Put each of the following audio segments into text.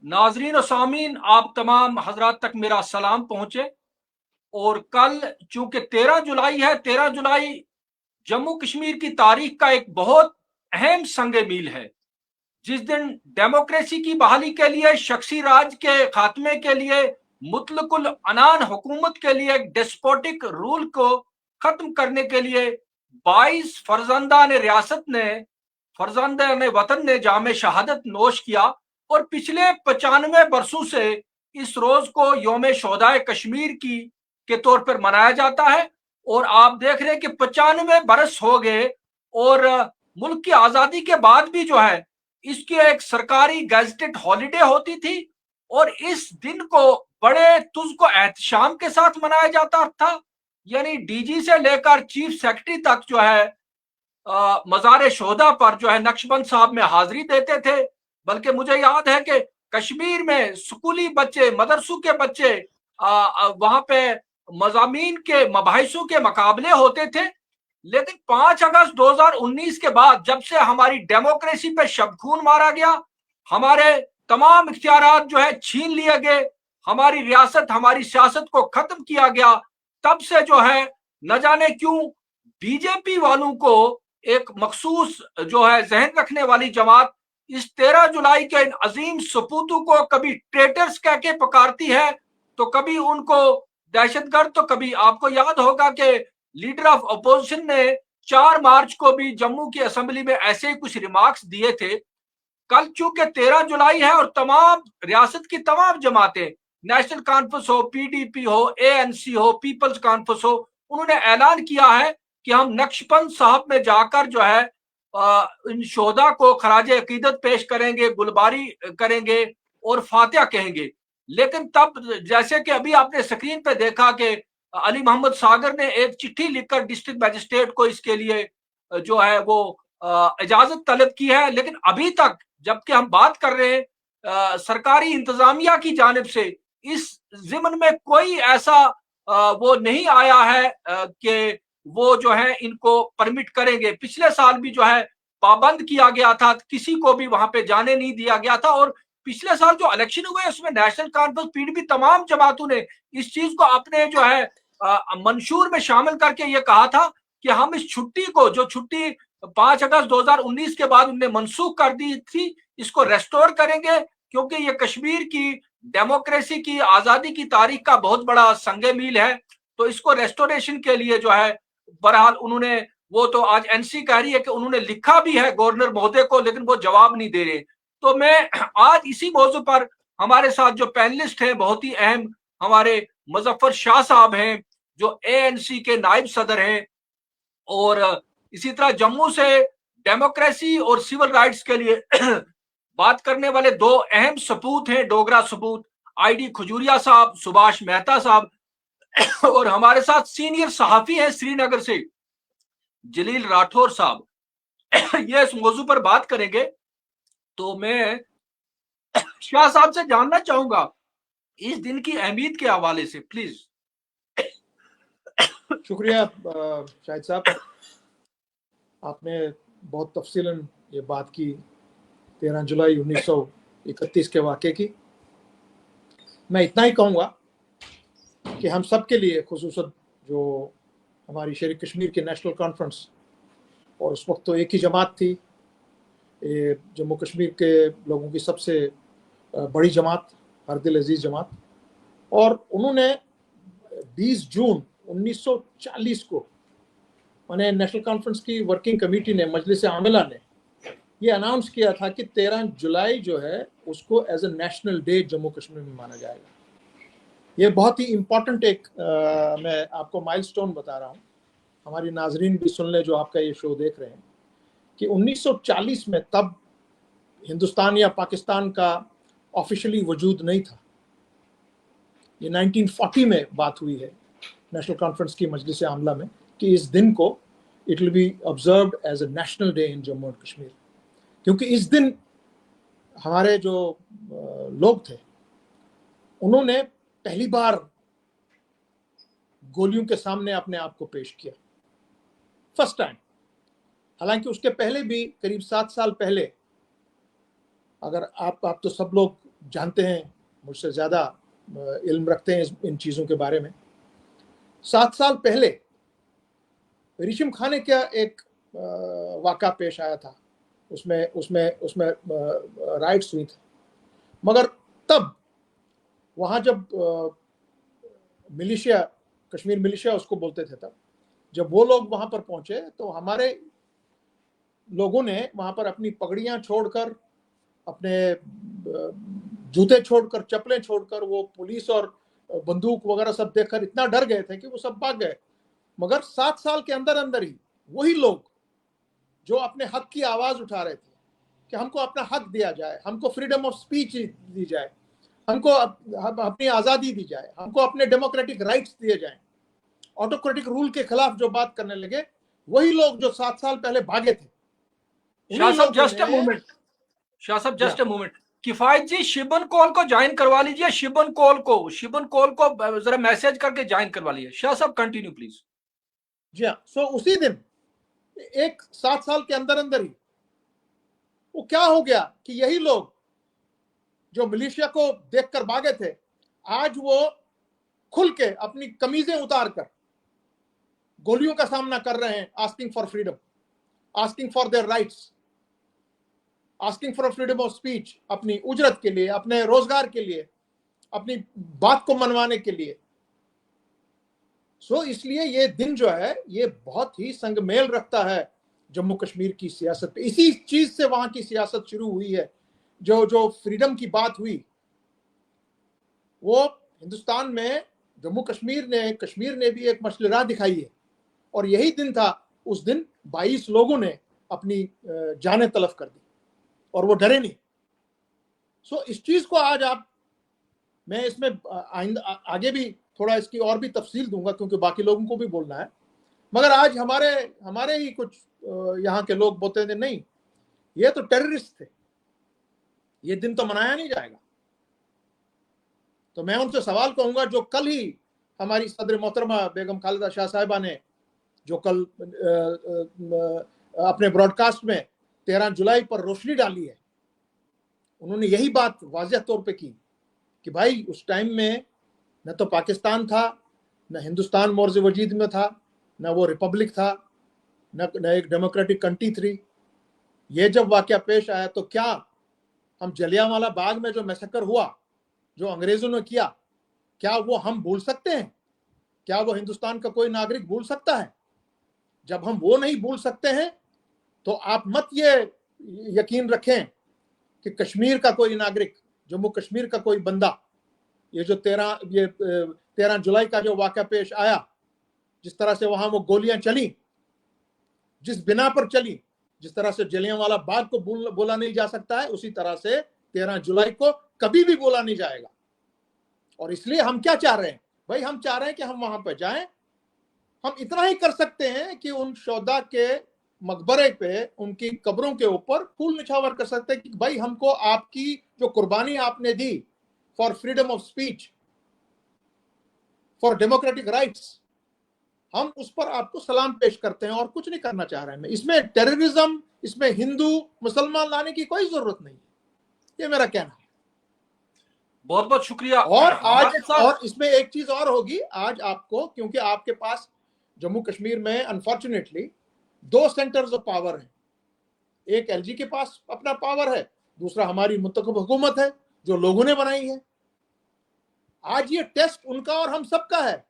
नाजरीन और सामीन, आप तमाम हजरात तक मेरा सलाम पहुंचे। और कल चूंकि 13 जुलाई है, 13 जुलाई जम्मू कश्मीर की तारीख का एक बहुत अहम संग मील है, जिस दिन डेमोक्रेसी की बहाली के लिए, शख्सी राज के खात्मे के लिए, मुतलकुल अनान हुकूमत के लिए, डेस्पोटिक रूल को खत्म करने के लिए 22 फर्जंदान रियासत ने, फर्जंदान वतन ने जामे शहादत नोश किया। और पिछले 95 बरसों से इस रोज को योम शोहदाए कश्मीर की के तौर पर मनाया जाता है। और आप देख रहे हैं कि 95 बरस हो गए और मुल्क की आजादी के बाद भी जो है इसकी एक सरकारी गैजेटेड हॉलिडे होती थी और इस दिन को बड़े तुझको एहतशाम के साथ मनाया जाता था। यानी डीजी से लेकर चीफ सेक्रेटरी तक जो है मज़ार शोहदा पर जो है नक्शबंद साहब में हाजिरी देते थे। बल्कि मुझे याद है कि कश्मीर में स्कूली बच्चे, मदरसों के बच्चे वहां पे मजामीन के मबाहिसों के मुकाबले होते थे। लेकिन 5 अगस्त 2019 के बाद जब से हमारी डेमोक्रेसी पे शबखून मारा गया, हमारे तमाम इख्तियारात जो है छीन लिए गए, हमारी रियासत, हमारी सियासत को खत्म किया गया, तब से जो है न जाने क्यों बीजेपी वालों को एक मखसूस जो है जहन रखने वाली जमात इस 13 जुलाई के इन अजीम सपूतों को कभी ट्रेटर्स कह के पुकारती है, तो कभी उनको दहशतगर्द। तो कभी आपको याद होगा कि लीडर ऑफ अपोजिशन ने 4 मार्च को भी जम्मू की असेंबली में ऐसे ही कुछ रिमार्क्स दिए थे। कल चूंकि 13 जुलाई है और तमाम रियासत की तमाम जमातें, नेशनल कॉन्फ्रेंस हो, पीडीपी हो, एएनसी हो, पीपल्स कॉन्फ्रेंस हो, उन्होंने ऐलान किया है कि हम नक्शबंद साहब में जाकर जो है इन शोधा को खराज अकीदत पेश करेंगे, गुलबारी करेंगे और फातिहा कहेंगे। लेकिन तब जैसे कि अभी आपने स्क्रीन पे देखा कि अली मोहम्मद सागर ने एक चिट्ठी लिखकर डिस्ट्रिक्ट मजिस्ट्रेट को इसके लिए जो है वो इजाजत तलब की है। लेकिन अभी तक जबकि हम बात कर रहे हैं सरकारी इंतजामिया की जानिब से इस जिम्न में कोई ऐसा वो नहीं आया है कि वो जो है इनको परमिट करेंगे। पिछले साल भी जो है पाबंद किया गया था, किसी को भी वहां पे जाने नहीं दिया गया था। और पिछले साल जो इलेक्शन हुए उसमें नेशनल कॉन्फ्रेंस, पीडीपी, तमाम जमातों ने इस चीज को अपने जो है मंशूर में शामिल करके ये कहा था कि हम इस छुट्टी को, जो छुट्टी 5 अगस्त 2019 के बाद उन्होंने मनसूख कर दी थी, इसको रेस्टोर करेंगे, क्योंकि ये कश्मीर की डेमोक्रेसी की, आजादी की तारीख का बहुत बड़ा संगे मील है। तो इसको रेस्टोरेशन के लिए जो है बहरहाल उन्होंने, वो तो आज एनसी कह रही है कि उन्होंने लिखा भी है गवर्नर महोदय को, लेकिन वो जवाब नहीं दे रहे। तो मैं आज इसी मौजू पर हमारे साथ जो पैनलिस्ट हैं, बहुत ही अहम हमारे मुजफ्फर शाह साहब हैं जो एएनसी के नायब सदर हैं, और इसी तरह जम्मू से डेमोक्रेसी और सिविल राइट्स के लिए बात करने वाले 2 अहम सपूत हैं, डोगरा सपूत आईडी खजूरिया साहब, सुभाष मेहता साहब, और हमारे साथ सीनियर सहाफी हैं श्रीनगर से जलील राठौर साहब। ये इस मौजू पर बात करेंगे। तो मैं शाह साहब से जानना चाहूंगा इस दिन की अहमियत के हवाले से, प्लीज। शुक्रिया शाहिद साहब, आपने बहुत तफसीलन ये बात की 13 जुलाई 1931 के वाक़े की। मैं इतना ही कहूँगा कि हम सब के लिए, खुसूसन जो हमारी शेर कश्मीर की नेशनल कॉन्फ्रेंस, और उस वक्त तो एक ही जमात थी, जम्मू कश्मीर के लोगों की सबसे बड़ी जमात, हर दिल अजीज़ जमात, और उन्होंने 20 जून 1940 को मैंने नेशनल कॉन्फ्रेंस की वर्किंग कमेटी ने, मजलिस आमिला ने ये अनाउंस किया था कि 13 जुलाई जो है उसको as a national day Jammu Kashmir में माना जाएगा। ये बहुत ही इम्पोर्टेंट एक मैं आपको माइलस्टोन बता रहा हूँ, हमारी नाजरीन भी सुन ले जो आपका ये शो देख रहे हैं, कि 1940 में तब हिंदुस्तान या पाकिस्तान का ऑफिशियली वजूद नहीं था। ये 1940 में बात हुई है नेशनल कॉन्फ्रेंस की मजलिस आमला में कि इस दिन को it will be observed as a national day in Jammu and Kashmir, क्योंकि इस दिन हमारे जो लोग थे उन्होंने पहली बार गोलियों के सामने अपने आप को पेश किया, फर्स्ट टाइम। हालांकि उसके पहले भी करीब 7 साल पहले, अगर आप तो सब लोग जानते हैं, मुझसे ज़्यादा इल्म रखते हैं इन चीज़ों के बारे में। 7 साल पहले रिशिम खाने का एक वाक़ा पेश आया था, उसमें उसमें उसमें राइट्स हुई थी, मगर तब वहाँ जब मिलिशिया, कश्मीर मिलिशिया उसको बोलते थे, तब जब वो लोग वहाँ पर पहुँचे तो हमारे लोगों ने वहाँ पर अपनी पगड़ियाँ छोड़कर, अपने जूते छोड़कर, चप्पलें छोड़कर, वो पुलिस और बंदूक वगैरह सब देखकर इतना डर गए थे कि वो सब भाग गए। मगर 7 साल के अंदर अंदर ही वही लोग जो अपने हक की आवाज़ उठा रहे थे कि हमको अपना हक दिया जाए, हमको फ्रीडम ऑफ स्पीच दी जाए, हमको अपनी आज़ादी दी जाए, हमको अपने डेमोक्रेटिक राइट्स दिए जाएं, ऑटोक्रेटिक रूल के खिलाफ जो बात करने लगे, वही लोग जो 7 साल पहले भागे थे, शाह साहब जस्ट अ मोमेंट, शाह साहब जस्ट अ मोमेंट, किफायत जी शिबन कॉल को ज्वाइन करवा लीजिए, शिबन कॉल को जरा मैसेज करके ज्वाइन करवा लीजिए। शाह साहब कंटिन्यू प्लीज। जी हाँ, सो उसी दिन एक 7 साल के अंदर अंदर ही वो क्या हो गया कि यही लोग जो मिलिशिया को देखकर भागे थे, आज वो खुल के अपनी कमीजें उतारकर गोलियों का सामना कर रहे हैं, asking for freedom, asking for their rights, asking for freedom of speech, अपनी उजरत के लिए, अपने रोजगार के लिए, अपनी बात को मनवाने के लिए। सो इसलिए ये दिन जो है ये बहुत ही संगमेल रखता है जम्मू कश्मीर की सियासत पे। इसी चीज से वहां की सियासत शुरू हुई है। जो फ्रीडम की बात हुई वो हिंदुस्तान में कश्मीर ने भी एक मशाल राह दिखाई है, और यही दिन था, उस दिन 22 लोगों ने अपनी जानें तलफ कर दी और वो डरे नहीं। सो इस चीज को आज मैं इसमें आगे भी थोड़ा इसकी और भी तफसील दूंगा क्योंकि बाकी लोगों को भी बोलना है, मगर आज हमारे ही कुछ यहाँ के लोग बोलते थे नहीं, ये तो टेररिस्ट थे, ये दिन तो मनाया नहीं जाएगा। तो मैं उनसे सवाल कहूंगा, जो कल ही हमारी सदर मोहतरमा बेगम खालिदा शाह साहिबा ने जो कल अपने ब्रॉडकास्ट में 13 जुलाई पर रोशनी डाली है, उन्होंने यही बात वाज़ेह तौर पे की कि भाई उस टाइम में न तो पाकिस्तान था, न हिंदुस्तान मोर्ज वजीद में था, न वो रिपब्लिक था, न एक डेमोक्रेटिक कंट्री थी। ये जब वाकया पेश आया तो क्या हम जलियांवाला बाग में जो मैसेकर हुआ, जो अंग्रेजों ने किया, क्या वो हम भूल सकते हैं? क्या वो हिंदुस्तान का कोई नागरिक भूल सकता है? जब हम वो नहीं भूल सकते हैं तो आप मत ये यकीन रखें कि कश्मीर का कोई नागरिक, जम्मू कश्मीर का कोई बंदा, ये जो 13 जुलाई का जो वाक़या पेश आया, जिस तरह से वहां वो गोलियां चली, जिस बिना पर चली, जिस तरह से जलियांवाला बाग को बोला नहीं जा सकता है, उसी तरह से 13 जुलाई को कभी भी बोला नहीं जाएगा। और इसलिए हम क्या चाह रहे हैं भाई, हम चाह रहे हैं कि हम वहां पर जाएं। हम इतना ही कर सकते हैं कि उन शोहदा के मकबरे पे, उनकी कब्रों के ऊपर फूल निछावर कर सकते हैं कि भाई हमको आपकी जो कुर्बानी आपने दी for freedom of speech, for democratic rights, हम उस पर आपको सलाम पेश करते हैं और कुछ नहीं करना चाह रहे हैं। इसमें टेररिज्म, इसमें हिंदू मुसलमान लाने की कोई जरूरत नहीं है, ये मेरा कहना है। बहुत बहुत शुक्रिया। और इसमें एक चीज और होगी आज आपको, क्योंकि आपके पास जम्मू कश्मीर में अनफॉर्चुनेटली 2 सेंटर्स ऑफ पावर हैं। एक एलजी के पास अपना पावर है, दूसरा हमारी मुंतखब हुकूमत है जो लोगों ने बनाई है। आज ये टेस्ट उनका और हम सबका है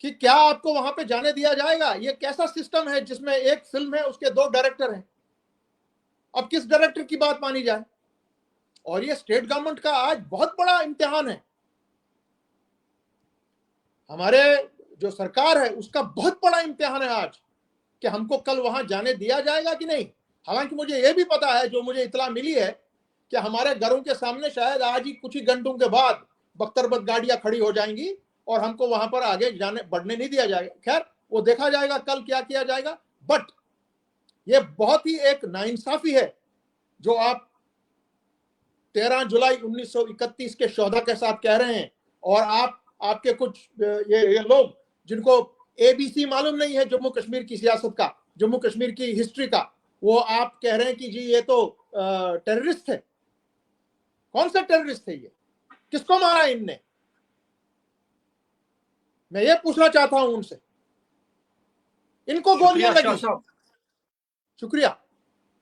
कि क्या आपको वहां पे जाने दिया जाएगा। ये कैसा सिस्टम है जिसमें एक फिल्म है, उसके 2 डायरेक्टर हैं। अब किस डायरेक्टर की बात मानी जाए? और ये स्टेट गवर्नमेंट का आज बहुत बड़ा इम्तिहान है। हमारे जो सरकार है उसका बहुत बड़ा इम्तिहान है आज कि हमको कल वहां जाने दिया जाएगा कि नहीं। हालांकि मुझे यह भी पता है, जो मुझे इतला मिली है, कि हमारे घरों के सामने शायद आज ही कुछ ही घंटों के बाद बख्तरबंद गाड़ियां खड़ी हो जाएंगी और हमको वहां पर आगे बढ़ने नहीं दिया जाएगा। खैर, वो देखा जाएगा कल क्या किया जाएगा। बट ये बहुत ही एक नाइंसाफी है जो आप 13 जुलाई 1931 के शोहदा के साथ कह रहे हैं, और आपके कुछ ये लोग जिनको एबीसी मालूम नहीं है जम्मू कश्मीर की सियासत का, जम्मू कश्मीर की हिस्ट्री का, वो आप कह रहे हैं कि जी ये तो टेररिस्ट है। कौन से टेररिस्ट थे ये? किसको मारा इनने? मैं ये पूछना चाहता हूं उनसे। इनको गोलियां शुक्रिया शाह लगी। साहब। शुक्रिया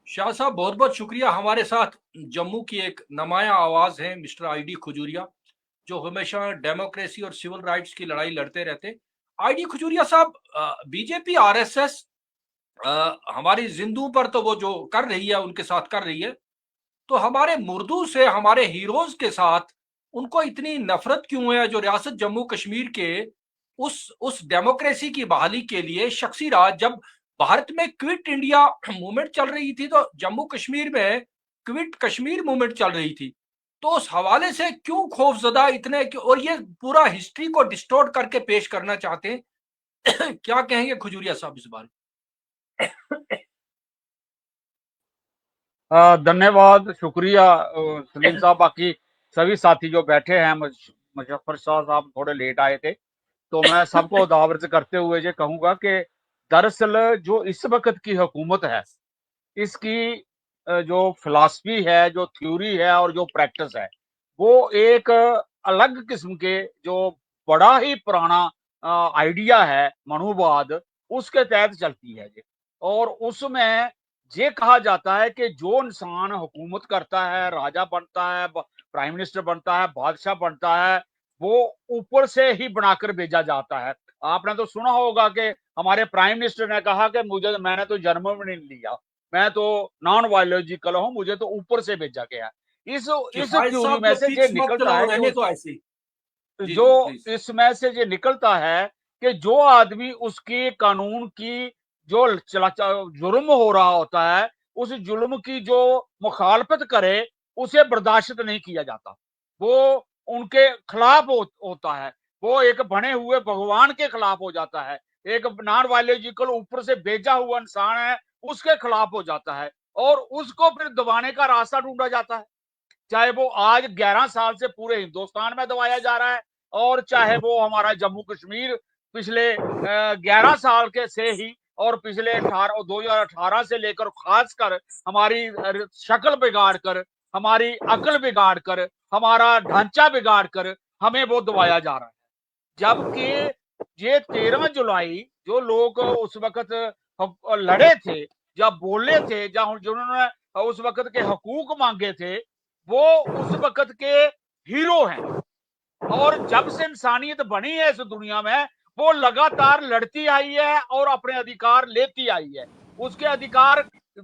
शाह साहब, बहुत बहुत शुक्रिया। हमारे साथ जम्मू की एक नुमाया आवाज है मिस्टर आईडी खजूरिया, जो हमेशा डेमोक्रेसी और सिविल राइट्स की लड़ाई लड़ते रहते। आईडी खजूरिया साहब, बीजेपी आरएसएस हमारी जिंदू पर तो वो जो कर रही है उनके साथ कर रही है, तो हमारे मुर्दू से, हमारे हीरोज के साथ उनको इतनी नफरत क्यों है, जो रियासत जम्मू कश्मीर के उस डेमोक्रेसी की बहाली के लिए शख्सी राज, जब भारत में क्विट इंडिया मूवमेंट चल रही थी तो जम्मू कश्मीर में क्विट कश्मीर मूवमेंट चल रही थी, तो उस हवाले से क्यों खौफजदा इतने, और ये पूरा हिस्ट्री को डिस्टोर्ट करके पेश करना चाहते हैं। क्या कहेंगे खजूरिया साहब इस बारे? धन्यवाद, शुक्रिया सलीम साहब। बाकी सभी साथी जो बैठे हैं, मुजफ्फर शाह साहब थोड़े लेट आए थे, तो मैं सबको दावत करते हुए ये कहूंगा कि दरअसल जो इस वक्त की हुकूमत है, इसकी जो फिलॉसफी है, जो थ्योरी है और जो प्रैक्टिस है, वो एक अलग किस्म के, जो बड़ा ही पुराना आइडिया है, मनोवाद, उसके तहत चलती है ये। और उसमें ये कहा जाता है कि जो इंसान हुकूमत करता है, राजा बनता है, प्राइम मिनिस्टर बनता है, बादशाह बनता है, वो ऊपर से ही बनाकर भेजा जाता है। आपने तो सुना होगा कि हमारे प्राइम मिनिस्टर ने कहा कि मैंने तो जन्म में नहीं लिया, मैं तो नॉन बायोलॉजिकल हूं, मुझे तो ऊपर से भेजा गया। इस थ्योरी में से ये निकलता है कि तो ऐसे जी जो जी इसमें से ये निकलता है कि जो आदमी उसकी कानून की जो जुर्म हो रहा होता है, उस जुल्म की जो मुखालफत करे, उसे बर्दाश्त नहीं किया जाता, वो उनके खिलाफ होता है, वो एक बने हुए भगवान के खिलाफ हो जाता है, एक नॉन बायोलॉजिकल ऊपर से भेजा हुआ इंसान है, उसके खिलाफ हो जाता है, और उसको फिर दबाने का रास्ता ढूंढा जाता है। चाहे वो आज 11 साल से पूरे हिंदुस्तान में दबाया जा रहा है, और चाहे वो हमारा जम्मू कश्मीर पिछले 11 साल के से ही, और पिछले 2018 से लेकर खासकर हमारी शक्ल बिगाड़ कर, हमारी अकल बिगाड़ कर, हमारा ढांचा बिगाड़ कर हमें वो दबाया जा रहा है। जबकि ये 13 जुलाई जो लोग उस वक्त लड़े थे, या बोले थे, जिन्होंने उस वक्त के हकूक मांगे थे, वो उस वक्त के हीरो हैं। और जब से इंसानियत बनी है इस दुनिया में, वो लगातार लड़ती आई है और अपने अधिकार लेती आई है। उसके अधिकार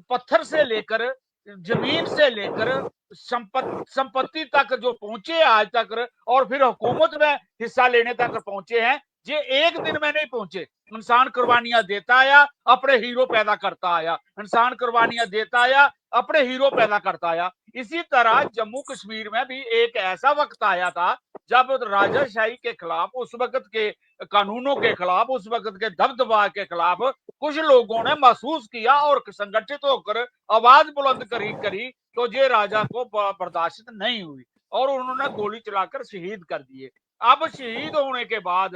पत्थर से लेकर, जमीन से लेकर, संपत्ति तक जो पहुंचे आज तक, और फिर हुकूमत में हिस्सा लेने तक पहुंचे हैं, ये एक दिन में नहीं पहुंचे। इंसान कुर्बानियां देता आया, अपने हीरो पैदा करता आया, इंसान कुर्बानियां देता आया, अपने हीरो पैदा करता आया। इसी तरह जम्मू कश्मीर में भी एक ऐसा वक्त आया था जब राजाशाही के खिलाफ, उस वक्त के कानूनों के खिलाफ, उस वक्त के दबदबा के खिलाफ कुछ लोगों ने महसूस किया और संगठित होकर आवाज बुलंद करी, तो ये राजा को बर्दाश्त नहीं हुई और उन्होंने गोली चलाकर शहीद कर दिए। अब शहीद होने के बाद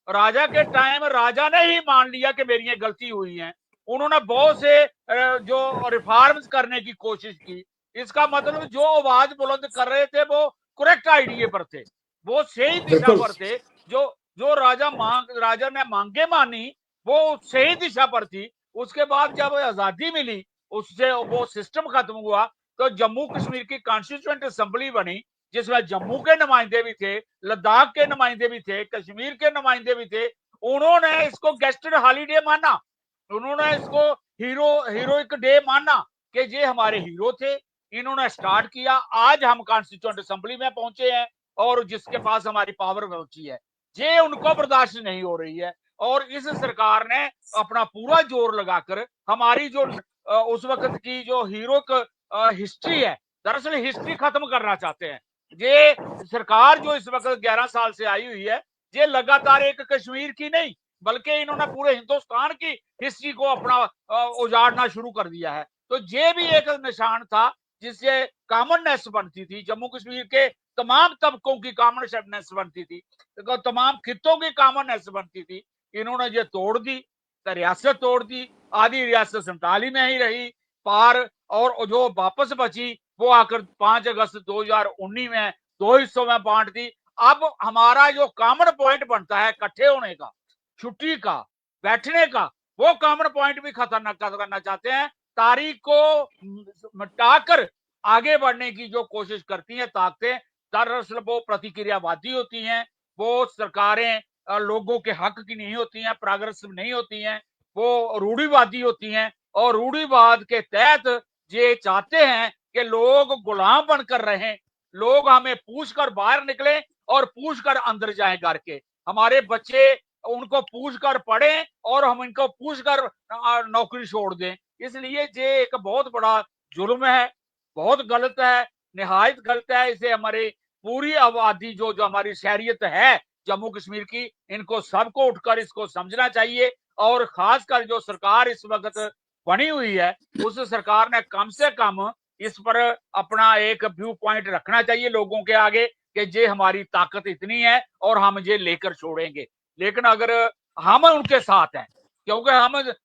राजा के टाइम राजा ने ही मान लिया कि मेरी ये गलती हुई है। उन्होंने बहुत से जो रिफॉर्म्स करने की कोशिश की। इसका मतलब जो आवाज बुलंद कर रहे थे वो करेक्ट आइडिया पर थे, वो सही दिशा पर थे। जो जो राजा ने मांगे मानी, वो सही दिशा पर थी। उसके बाद जब आजादी मिली, उससे वो सिस्टम खत्म हुआ, तो जम्मू कश्मीर की कॉन्स्टिट्यूएंट असेंबली बनी, जिसमें जम्मू के नुमाइंदे भी थे, लद्दाख के नुमाइंदे भी थे, कश्मीर के नुमाइंदे भी थे। उन्होंने इसको गेस्टेड हॉलीडे माना, उन्होंने इसको हीरोइक डे माना कि ये हमारे हीरो थे, इन्होंने स्टार्ट किया। आज हम कॉन्स्टिट्यूएंट असेंबली में पहुंचे हैं और जिसके पास हमारी पावर पहुंची है, ये उनको बर्दाश्त नहीं हो रही है। और इस सरकार ने अपना पूरा जोर लगाकर हमारी जो उस वक्त की जो हीरोइक हिस्ट्री है, दरअसल हिस्ट्री खत्म करना चाहते हैं। ये सरकार जो इस वक्त 11 साल से आई हुई है, ये लगातार एक कश्मीर की नहीं, बल्कि इन्होंने पूरे हिंदुस्तान की हिस्ट्री को अपना उजाड़ना शुरू कर दिया है। तो ये भी एक निशान था जिससे कॉमननेस बनती थी, जम्मू कश्मीर के तमाम तबकों की कॉमननेस बनती थी, तमाम खित्तों की कॉमननेस बनती थी। इन्होंने ये तोड़ दी, रियासत तोड़ दी, आधी रियासत संताली में ही रही पार, और जो वापस बची वो आकर 5 अगस्त 2019 में 2 हिस्सों में बांट दी। अब हमारा जो कॉमन पॉइंट बनता है इकट्ठे होने का, छुट्टी का, बैठने का, वो कॉमन पॉइंट भी खत्म करना चाहते हैं। तारीख को मिटाकर आगे बढ़ने की जो कोशिश करती हैं ताकतें, दरअसल वो प्रतिक्रियावादी होती हैं, वो सरकारें लोगों के हक की नहीं होती हैं, प्रोग्रेसिव नहीं होती हैं, वो रूढ़िवादी होती हैं और रूढ़िवाद के तहत ये चाहते हैं कि लोग गुलाम बनकर रहें, लोग हमें पूछकर बाहर निकलें और पूछकर अंदर जाएं घर के। हमारे बच्चे उनको पूछकर पढ़ें और हम इनको पूछकर नौकरी छोड़ दें। इसलिए ये एक बहुत बड़ा जुल्म है, बहुत गलत है, निहायत गलत है। इसे हमारी पूरी आबादी जो हमारी शहरियत है जम्मू कश्मीर की, इनको सबको उठकर इसको समझना चाहिए और खासकर जो सरकार इस वक्त बनी हुई है, उस सरकार ने कम से कम इस पर अपना एक व्यू पॉइंट रखना चाहिए लोगों के आगे कि ये हमारी ताकत इतनी है और हम ये लेकर छोड़ेंगे। लेकिन अगर हम उनके साथ हैं, क्योंकि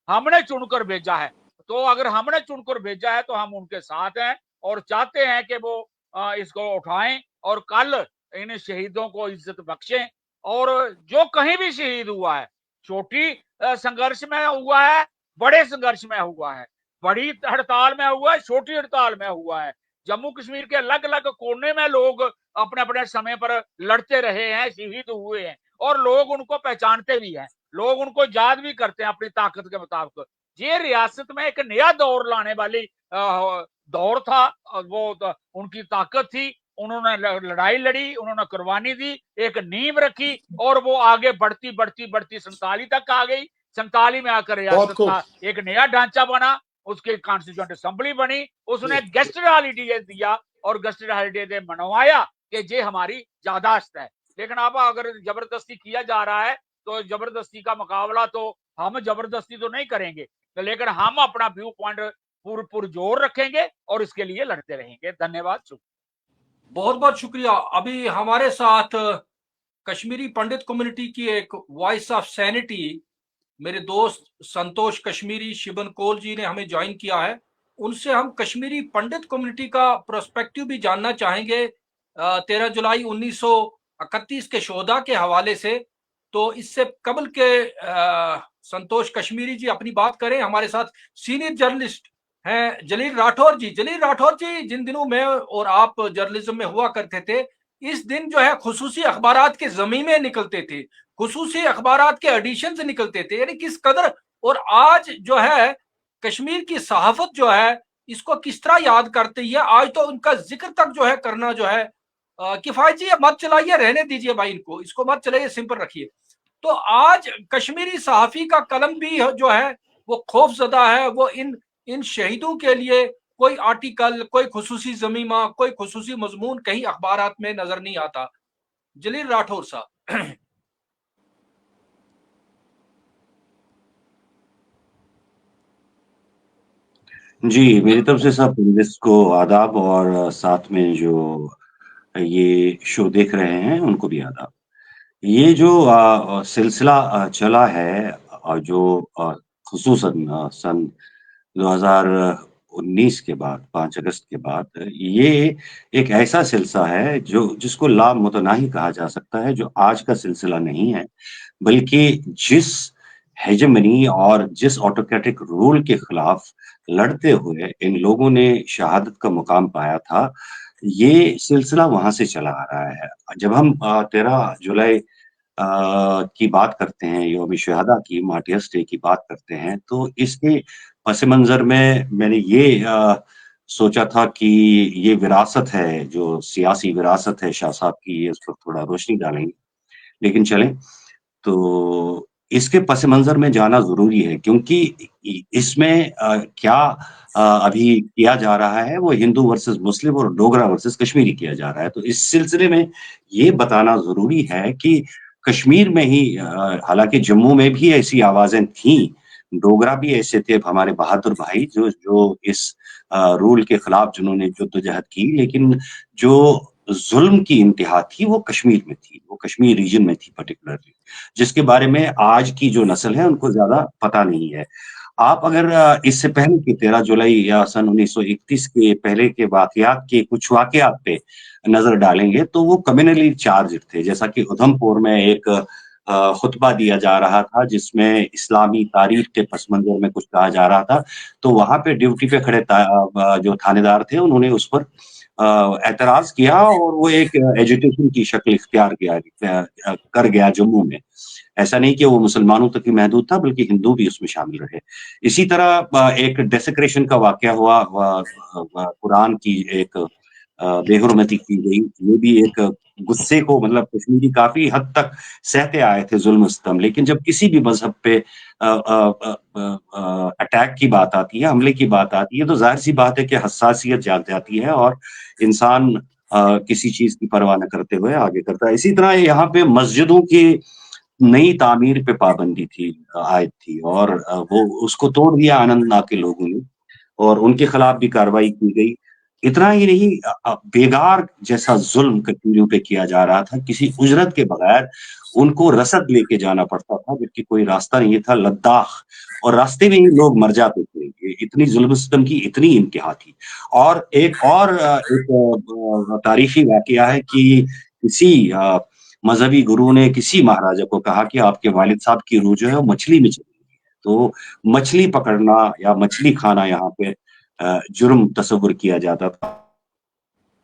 हमने चुनकर भेजा है, तो अगर हमने चुनकर भेजा है तो हम उनके साथ हैं और चाहते हैं कि वो इसको उठाएं और कल इन शहीदों को इज्जत बख्शें। और जो कहीं भी शहीद हुआ है, छोटी संघर्ष में हुआ है, बड़े संघर्ष में हुआ है, बड़ी हड़ताल में हुआ है, छोटी हड़ताल में हुआ है, जम्मू कश्मीर के अलग अलग कोने में लोग अपने अपने समय पर लड़ते रहे हैं, शहीद हुए हैं और लोग उनको पहचानते भी हैं, लोग उनको याद भी करते हैं अपनी ताकत के मुताबिक। ये रियासत में एक नया दौर लाने वाली दौर था, वो उनकी ताकत थी, उन्होंने लड़ाई लड़ी, उन्होंने कुर्बानी दी, एक नींव रखी और वो आगे बढ़ती बढ़ती बढ़ती 47 तक आ गई। 47 में आकर रियासत का एक नया ढांचा बना, उसकी कॉन्स्टिट्यूएंट असेंबली बनी, उसने गेस्टेड हॉलीडे दिया और गेस्टेड हॉलीडे मनवाया कि ये हमारी यादाश्त है। लेकिन अब अगर जबरदस्ती किया जा रहा है तो जबरदस्ती का मुकाबला तो हम जबरदस्ती तो नहीं करेंगे, तो लेकिन हम अपना व्यू पॉइंट पुरजोर रखेंगे और इसके लिए लड़ते रहेंगे। धन्यवाद। बहुत बहुत शुक्रिया। अभी हमारे साथ कश्मीरी पंडित कम्युनिटी की एक वॉइस ऑफ सैनिटी मेरे दोस्त संतोष कश्मीरी शिबन कोल जी ने हमें ज्वाइन किया है। उनसे हम कश्मीरी पंडित कम्युनिटी का प्रोस्पेक्टिव भी जानना चाहेंगे 13 जुलाई 1931 के शोधा के हवाले से। तो इससे कबल के संतोष कश्मीरी जी अपनी बात करें। हमारे साथ सीनियर जर्नलिस्ट हैं जलील राठौर जी। जलील राठौर जी, जिन दिनों में और आप जर्नलिज्म में हुआ करते थे, इस दिन जो है खुसूसी अखबारात के ज़मीमें निकलते थे, खुसूसी अखबारात के एडिशंस निकलते थे, यानी किस कदर। और आज जो है कश्मीर की सहाफत जो है इसको किस तरह याद करती है। आज तो उनका जिक्र तक जो है करना जो है किफायत जी मत चलाइए, रहने दीजिए भाई, इसको मत चलाइए, सिंपल रखिए। तो आज कश्मीरी सहाफी का कलम भी जो है वो खौफजदा है। वो इन शहीदों के लिए कोई आर्टिकल, कोई खुसूसी ज़मीमा, कोई खुसूसी मजमून कहीं अखबारात में नजर नहीं आता। जलील राठौर साहब। जी, मेरी तरफ से सब पैनलिस्ट को आदाब और साथ में जो ये शो देख रहे हैं उनको भी आदाब। ये जो सिलसिला चला है जो खुसूसन सन 2019 के बाद 5 अगस्त के बाद, ये एक ऐसा सिलसिला है जो जिसको लामुतनाही कहा जा सकता है, जो आज का सिलसिला नहीं है, बल्कि जिस हेजेमनी और जिस ऑटोक्रेटिक रूल के खिलाफ लड़ते हुए इन लोगों ने शहादत का मुकाम पाया था, ये सिलसिला वहां से चला आ रहा है। जब हम 13 जुलाई की बात करते हैं, यौम शहादा की, मार्टियर्स डे की बात करते हैं, तो इसके पस मंजर में मैंने ये सोचा था कि ये विरासत है, जो सियासी विरासत है शाह साहब की, ये उस पर थोड़ा रोशनी डालेंगे। लेकिन चलें, तो इसके पस मंजर में जाना जरूरी है, क्योंकि इसमें क्या अभी किया जा रहा है वो हिंदू वर्सेस मुस्लिम और डोगरा वर्सेस कश्मीरी किया जा रहा है। तो इस सिलसिले में ये बताना जरूरी है कि कश्मीर में ही, हालांकि जम्मू में भी ऐसी आवाजें थीं, डोगरा भी ऐसे थे हमारे बहादुर भाई जो इस रूल के खिलाफ जिन्होंने जद्दोजहद की, लेकिन जो जुल्म की इंतहा थी वो कश्मीर में थी, वो कश्मीर रीजन में थी पर्टिकुलरली, जिसके बारे में आज की जो नस्ल है उनको ज्यादा पता नहीं है। आप अगर इससे पहले की 13 जुलाई या सन 1931 के पहले के वाकयात के कुछ वाकयात पे नजर डालेंगे तो वो कम्युनली चार्ज थे। जैसा कि उधमपुर में एक खुतबा दिया जा रहा था जिसमें इस्लामी तारीख के पस मंजर में कुछ कहा जा रहा था, तो वहां पे ड्यूटी पे खड़े जो थानेदार थे उन्होंने उस पर एतराज किया और वो एक एजुटेशन की शक्ल इख्तियार कर गया जम्मू में। ऐसा नहीं कि वो मुसलमानों तक ही महदूद था बल्कि हिंदू भी उसमें शामिल रहे। इसी तरह एक डेसेक्रेशन का वाकया हुआ, कुरान की एक बेहुरमती की गई। ये भी एक गुस्से को, मतलब कश्मीरी काफी हद तक सहते आए थे जुल्म-सितम, लेकिन जब किसी भी मजहब पे अटैक की बात आती है, हमले की बात आती है, तो जाहिर-सी बात है कि हसासियत जाग जाती है और इंसान किसी चीज़ की परवाह न करते हुए आगे करता है। इसी तरह यहाँ पे मस्जिदों की नई तामीर पे पाबंदी थी, आयद थी और वो उसको तोड़ दिया अनंतनाग के लोगों ने और उनके खिलाफ भी कार्रवाई की गई। इतना ही नहीं, बेगार जैसा ज़ुल्म कश्मीरियों पे किया जा रहा था, किसी उजरत के बगैर उनको रसद लेके जाना पड़ता था, जबकि कोई रास्ता नहीं था, लद्दाख, और रास्ते में ही लोग मर जाते थे। ये इतनी ज़ुल्म-सितम की इतनी इंतहा थी। और एक और तारीखी वाकया है कि किसी मज़हबी गुरु ने किसी महाराजा को कहा कि आपके वालिद साहब की रूह जो है वो मछली में चली गई है। तो मछली पकड़ना या मछली खाना यहाँ पे जुर्म तस्वुर किया जाता था।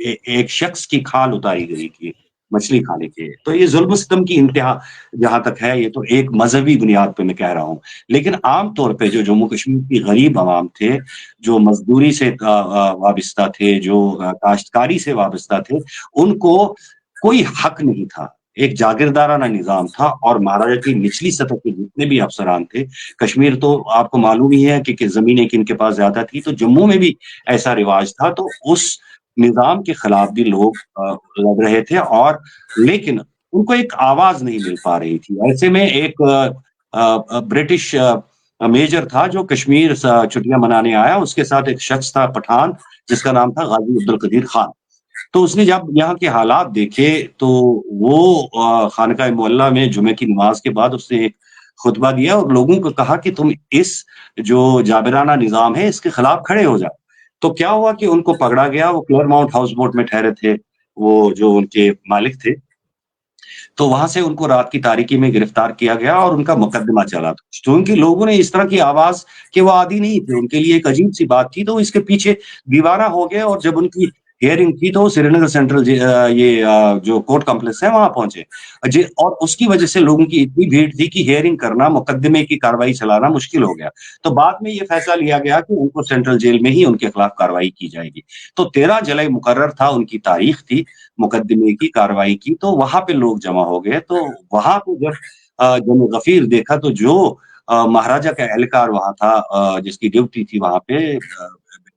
एक शख्स की खाल उतारी गई थी मछली खाने के। तो ये ज़ुल्म-सितम की इंतहा जहाँ तक है, ये तो एक मज़हबी बुनियाद पे मैं कह रहा हूँ। लेकिन आम तौर पे जो जम्मू-कश्मीर की गरीब अवाम थे, जो मज़दूरी से वाबिस्ता थे, जो काश्तकारी से वाबिस्ता थे, उनको कोई हक नहीं था। एक जागीरदाराना निज़ाम था और महाराजा की निचली सतह के जितने भी अफ़सरान थे, कश्मीर तो आपको मालूम ही है कि ज़मीनें किनके पास ज़्यादा थी, तो जम्मू में भी ऐसा रिवाज था। तो उस निज़ाम के खिलाफ भी लोग लड़ रहे थे और लेकिन उनको एक आवाज़ नहीं मिल पा रही थी। ऐसे में एक ब्रिटिश मेजर था जो कश्मीर छुट्टियाँ मनाने आया, उसके साथ एक शख्स था पठान, जिसका नाम था गाज़ी अब्दुल कदीर खान। तो उसने जब यहाँ के हालात देखे तो वो खानकाह मुअल्ला में जुमे की नमाज़ के बाद उसने एक खुतबा दिया और लोगों को कहा कि तुम इस जो जाबिराना निज़ाम है इसके खिलाफ खड़े हो जाओ। तो क्या हुआ कि उनको पकड़ा गया, वो क्लेयरमाउंट हाउस बोट में ठहरे थे, वो जो उनके मालिक थे। तो वहाँ से उनको रात की तारीकी में गिरफ्तार किया गया और उनका मुकदमा चला। चूँकि लोगों ने इस तरह की आवाज़ के वो आदी नहीं थे, उनके लिए एक अजीब-सी बात थी, तो इसके पीछे दीवाना हो गए और जब उनकी हियरिंग थी तो श्रीनगर सेंट्रल जो कोर्ट कॉम्प्लेक्स है वहाँ पहुँचे। और उसकी वजह से लोगों की इतनी भीड़ थी कि हियरिंग करना, मुकदमे की कार्रवाई चलाना मुश्किल हो गया। तो बाद में ये फैसला लिया गया कि उनको सेंट्रल जेल में ही उनके खिलाफ कार्रवाई की जाएगी। तो 13 जुलाई मुकर्रर था, उनकी तारीख थी मुकदमे की कार्रवाई की, तो वहाँ पे लोग जमा हो गए। तो वहाँ पे जब जब गफीर देखा तो जो महाराजा का एहलकार वहाँ था, जिसकी ड्यूटी थी वहाँ पे,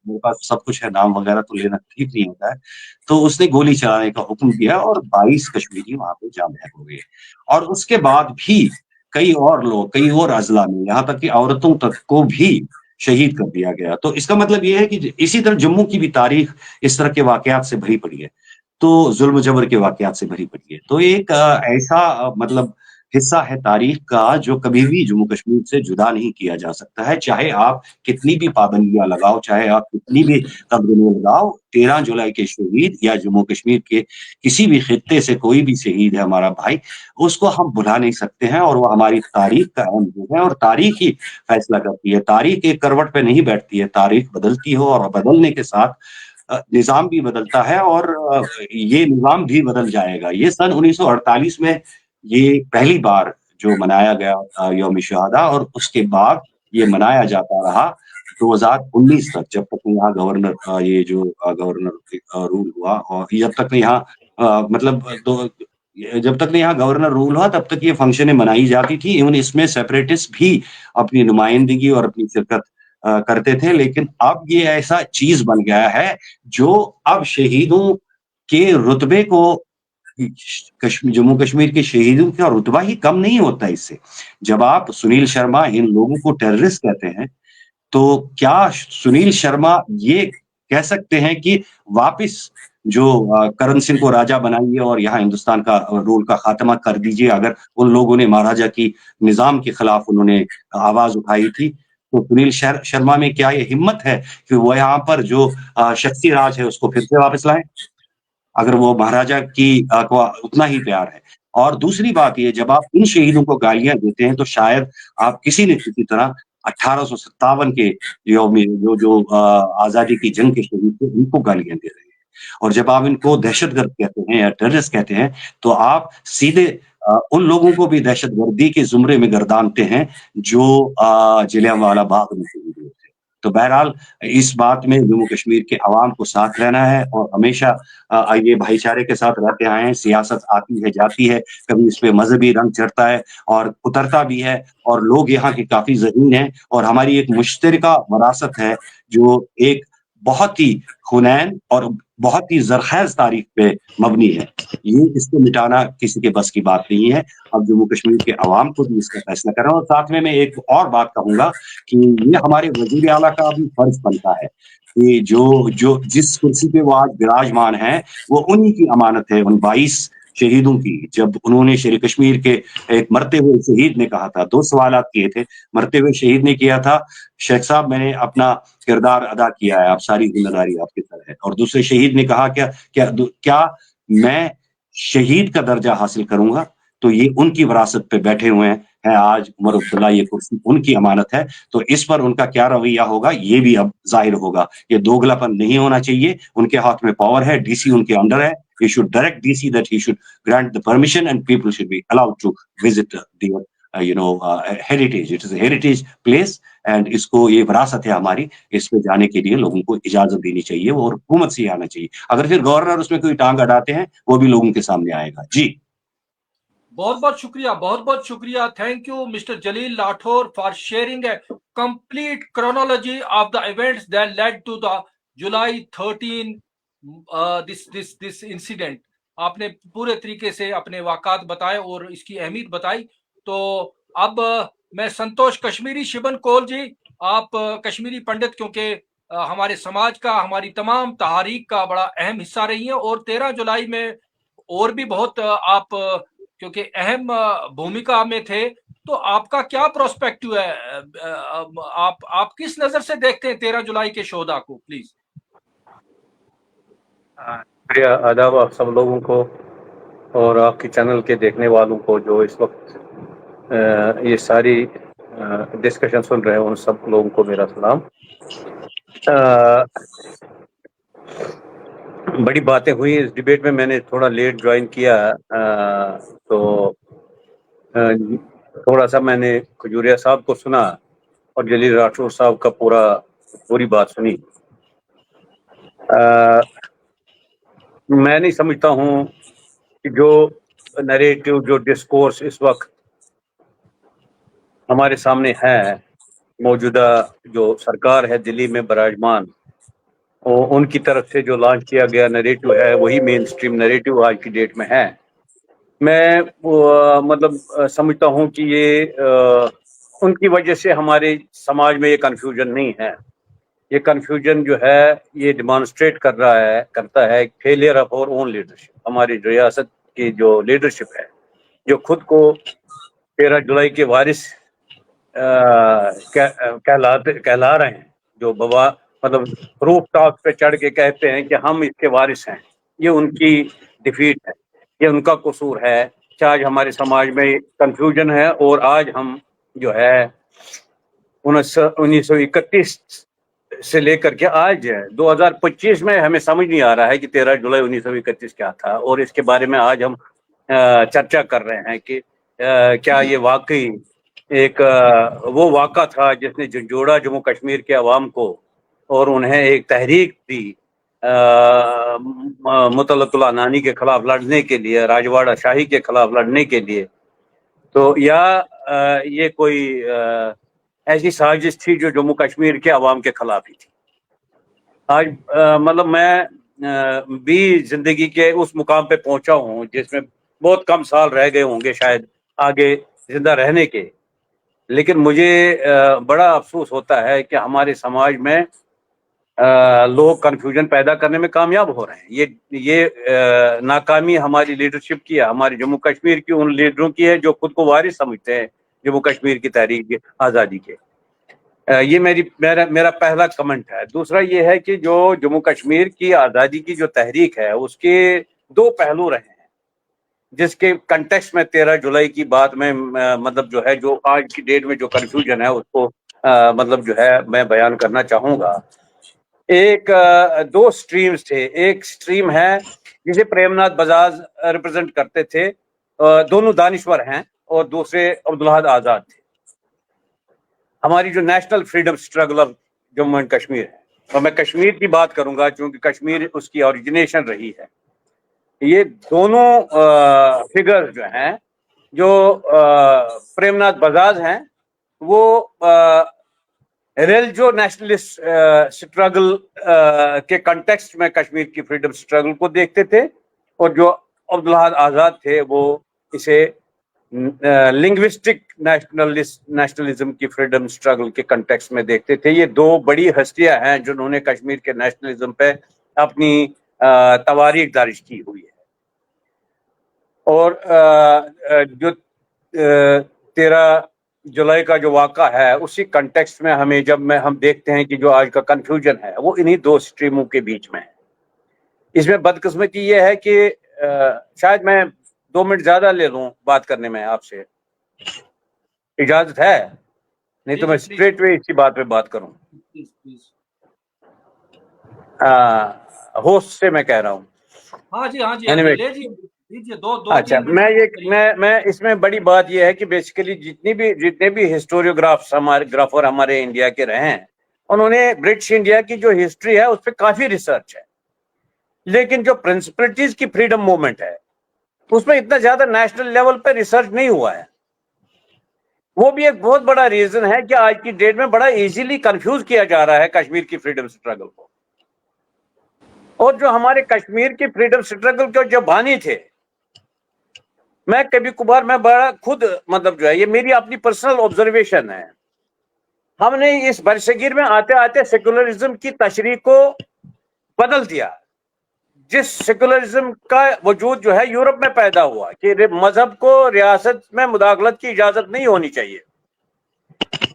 मेरे पास सब कुछ है, नाम वगैरह तो लेना ठीक नहीं होता है, तो उसने गोली चलाने का हुक्म दिया और 22 कश्मीरी वहाँ पे जाँ बहक हो गए। और उसके बाद भी कई और लोग, कई और अज़ला में, यहाँ तक कि औरतों तक को भी शहीद कर दिया गया। तो इसका मतलब ये है कि इसी तरह जम्मू की भी तारीख इस तरह के वाकयात से भरी पड़ी है। तो ज़ुल्म-ज़बर के वाकयात से भरी पड़ी है। तो एक ऐसा मतलब हिस्सा है तारीख का जो कभी भी जम्मू-कश्मीर से जुदा नहीं किया जा सकता है, चाहे आप कितनी भी पाबंदियाँ लगाओ, चाहे आप कितनी भी कब्र लगाओ, 13 जुलाई के शहीद या जम्मू-कश्मीर के किसी भी खित्ते से कोई भी शहीद है हमारा भाई, उसको हम भुला नहीं सकते हैं और वो हमारी तारीख का अहम हिस्सा है और तारीख ही फैसला करती है। तारीख एक करवट पे नहीं बैठती है, तारीख बदलती है और बदलने के साथ निज़ाम भी बदलता है और ये निज़ाम भी बदल जाएगा। ये सन 1948 में ये पहली बार जो मनाया गया यौम शहादा और उसके बाद ये मनाया जाता रहा 2019 तक, जब तक यहाँ गवर्नर गवर्नर रूल हुआ और जब तक यहाँ मतलब तो जब तक यहाँ गवर्नर रूल हुआ तब तक ये फंक्शनें मनाई जाती थी। इवन इसमें सेपरेटिस्ट भी अपनी नुमाइंदगी और अपनी शिरकत करते थे, लेकिन अब ये ऐसा चीज़ बन गया है जो अब शहीदों के रुतबे को जम्मू कश्मीर के शहीदों का रुतबा ही कम नहीं होता इससे। जब आप सुनील शर्मा इन लोगों को टेररिस्ट कहते हैं, तो क्या सुनील शर्मा ये कह सकते हैं कि वापिस जो करण सिंह को राजा बनाइए और यहाँ हिंदुस्तान का रूल का खात्मा कर दीजिए, अगर उन लोगों ने महाराजा की निज़ाम के खिलाफ उन्होंने आवाज़ उठाई थी। तो सुनील शर्मा में क्या ये हिम्मत है कि वो यहाँ पर जो शक्ति राज है उसको फिर से वापस लाएं, अगर वो महाराजा को उतना ही प्यार है। और दूसरी बात ये, जब आप इन शहीदों को गालियां देते हैं तो शायद आप किसी न किसी तरह 1857 के जो आजादी की जंग के शहीद थे उनको गालियां दे रहे हैं। और जब आप इनको दहशतगर्द कहते हैं या टेररिस्ट कहते हैं तो आप सीधे उन लोगों को भी दहशतगर्दी के जुमरे में गर्दानते हैं जो जलियांवाला बाग में शहीद हुए थे। तो बहरहाल इस बात में जम्मू कश्मीर के अवाम को साथ रहना है और हमेशा ये भाईचारे के साथ रहते आए हैं। सियासत आती है जाती है, कभी इस पे मजहबी रंग चढ़ता है और उतरता भी है, और लोग यहाँ के काफी ज़हीन हैं और हमारी एक मुश्तरका विरासत है जो एक बहुत ही हुनैन और बहुत ही ज़रख़ैज़ तारीख पे मबनी है। ये इसको मिटाना किसी के बस की बात नहीं है। अब जम्मू कश्मीर के अवाम को भी इसका फैसला करना। और साथ में मैं एक और बात कहूँगा कि ये हमारे वज़ीर आला का भी फर्ज़ बनता है कि जिस कुर्सी पे वो आज विराजमान हैं, वो उन्हीं की अमानत है, उन 22 शहीदों की। जब उन्होंने शेर कश्मीर के एक मरते हुए शहीद ने कहा था, 2 सवालात किए थे। मरते हुए शहीद ने किया था, शेख साहब मैंने अपना किरदार अदा किया है, अब सारी ज़िम्मेदारी आपकी तरफ है। और दूसरे शहीद ने कहा क्या मैं शहीद का दर्जा हासिल करूँगा? तो ये उनकी विरासत पे बैठे हुए हैं आज उमर अब्दुल्ला, ये कुर्सी उनकी अमानत है। तो इस पर उनका क्या रवैया होगा ये भी अब ज़ाहिर होगा। ये दोगलापन नहीं होना चाहिए। उनके हाथ में पावर है, डीसी उनके अंडर है। He should direct DC that he should grant the permission and people should be allowed to visit the heritage. It is a heritage place and इसको ये विरासत है हमारी, इस पे जाने के लिए लोगों को इजाजत देनी चाहिए और हुकूमत से ही आना चाहिए। अगर फिर गवर्नर उसमें कोई टांग अड़ाते हैं वो भी लोगों के सामने आएगा। जी बहुत बहुत शुक्रिया। Thank you mister Jalil Rathore for sharing a complete chronology of the events that led to the July 13 this incident. आपने पूरे तरीके से अपने वाक़ात बताए और इसकी अहमियत बताई। तो अब मैं संतोष कश्मीरी शिबन कौल जी, आप कश्मीरी पंडित, क्योंकि हमारे समाज का, हमारी तमाम तहारीक का बड़ा अहम हिस्सा रही हैं और 13 जुलाई में और भी बहुत आप क्योंकि अहम भूमिका में थे, तो आपका क्या प्रोस्पेक्टिव है? आप किस नजर से देखते हैं 13 जुलाई के शोधा को? प्लीज। शुक्रिया, आदाब आप सब लोगों को और आपके चैनल के देखने वालों को जो इस वक्त ये सारी डिस्कशन सुन रहे हैं, उन सब लोगों को मेरा सलाम। बड़ी बातें हुई इस डिबेट में, मैंने थोड़ा लेट ज्वाइन किया, तो थोड़ा सा मैंने खजूरिया साहब को सुना और जलील राठौर साहब का पूरी बात सुनी। मैं नहीं समझता हूँ कि जो नैरेटिव, जो डिस्कोर्स इस वक्त हमारे सामने है, मौजूदा जो सरकार है दिल्ली में विराजमान, उनकी तरफ से जो लॉन्च किया गया नैरेटिव है वही मेन स्ट्रीम नैरेटिव आज की डेट में है। मैं मतलब समझता हूँ कि ये उनकी वजह से हमारे समाज में ये कन्फ्यूजन नहीं है। ये कन्फ्यूजन जो है ये डिमॉन्स्ट्रेट करता है failure of our own leadership. हमारी रियासत की जो लीडरशिप है, जो खुद को 13 जुलाई के वारिस कहला रहे हैं, जो बाबा मतलब रूफ टॉप पे चढ़ के कहते हैं कि हम इसके वारिस हैं, ये उनकी डिफीट है, ये उनका कसूर है कि आज हमारे समाज में कंफ्यूजन है। और आज हम जो है 1931 से लेकर के आज 2025 में हमें समझ नहीं आ रहा है कि 13 जुलाई 1931 क्या था, और इसके बारे में आज हम चर्चा कर रहे हैं कि क्या ये वाकई एक वो वाक़ा था जिसने जोड़ा जम्मू कश्मीर के अवाम को और उन्हें एक तहरीक दी मुतलतुल अनानी के खिलाफ लड़ने के लिए, राजवाड़ा शाही के खिलाफ लड़ने के लिए, तो या ये कोई ऐसी साजिश थी जो जम्मू कश्मीर के अवाम के खिलाफ ही थी। आज मतलब मैं भी जिंदगी के उस मुकाम पे पहुंचा हूँ जिसमें बहुत कम साल रह गए होंगे शायद आगे जिंदा रहने के, लेकिन मुझे बड़ा अफसोस होता है कि हमारे समाज में लोग कन्फ्यूजन पैदा करने में कामयाब हो रहे हैं। ये नाकामी हमारी लीडरशिप की है, हमारे जम्मू कश्मीर की उन लीडरों की है जो खुद को वारिस समझते हैं जम्मू कश्मीर की तहरीक आज़ादी के। ये मेरा पहला कमेंट है। दूसरा ये है कि जो जम्मू कश्मीर की आज़ादी की जो तहरीक है उसके दो पहलू रहे हैं, जिसके कंटेक्स्ट में 13 जुलाई की बात में मतलब जो है, जो आज की डेट में जो कंफ्यूजन है उसको मतलब जो है मैं बयान करना चाहूंगा। एक दो स्ट्रीम्स थे। एक स्ट्रीम है जिसे प्रेमनाथ बजाज रिप्रेजेंट करते थे, दोनों दानिश्वर हैं, और दूसरे अब्दुल अहद आजाद थे। हमारी जो national freedom struggle of Jammu and Kashmir है, और मैं कश्मीर की बात करूंगा क्योंकि कश्मीर उसकी ओरिजिनेशन रही है। ये दोनों फिगर्स जो हैं, जो प्रेमनाथ बजाज हैं, वो जो नेशनलिस्ट स्ट्रगल के कंटेक्स्ट में कश्मीर की फ्रीडम स्ट्रगल को देखते थे, और जो अब्दुल अहद आजाद थे वो इसे लिंग्विस्टिक नेशनलिज्म की फ्रीडम स्ट्रगल के कंटेक्स्ट में देखते थे। ये दो बड़ी हस्तियां हैं जिन्होंने कश्मीर के नेशनलिज्म पे अपनी तवारीख दर्ज की हुई है। और जो 13 जुलाई का जो वाक़ा है उसी कंटेक्स्ट में हम देखते हैं कि जो आज का कंफ्यूजन है वो इन्हीं दो स्ट्रीमों के बीच में है। इसमें बदकिस्मती ये है कि शायद मैं 2 मिनट ज्यादा ले लूं बात करने में, आपसे इजाजत है? नहीं तो मैं स्ट्रेट वे इसी बात पे बात करूं। होस्ट से मैं कह रहा हूं। हाँ जी Anyway, लीजिए दो अच्छा, मैं इसमें बड़ी बात यह है कि बेसिकली जितने भी हिस्टोरियोग्राफर हमारे इंडिया के रहे हैं, उन्होंने ब्रिटिश इंडिया की जो हिस्ट्री है उस पर काफी रिसर्च है, लेकिन जो प्रिंसिपलिटीज की फ्रीडम मूवमेंट है उसमें इतना ज्यादा नेशनल लेवल पे रिसर्च नहीं हुआ है। वो भी एक बहुत बड़ा रीजन है कि आज की डेट में बड़ा इजीली कंफ्यूज किया जा रहा है कश्मीर की फ्रीडम स्ट्रगल को। और जो हमारे कश्मीर की फ्रीडम स्ट्रगल के जो बानी थे, मैं कभी कभार मैं बड़ा खुद मतलब जो है, ये मेरी अपनी पर्सनल ऑब्जर्वेशन है, हमने इस बरसगीर में आते आते सेकुलरिज्म की तशरीह को बदल दिया। जिस सेकुलरिज्म का वजूद जो है यूरोप में पैदा हुआ कि मजहब को रियासत में मुदाखलत की इजाजत नहीं होनी चाहिए,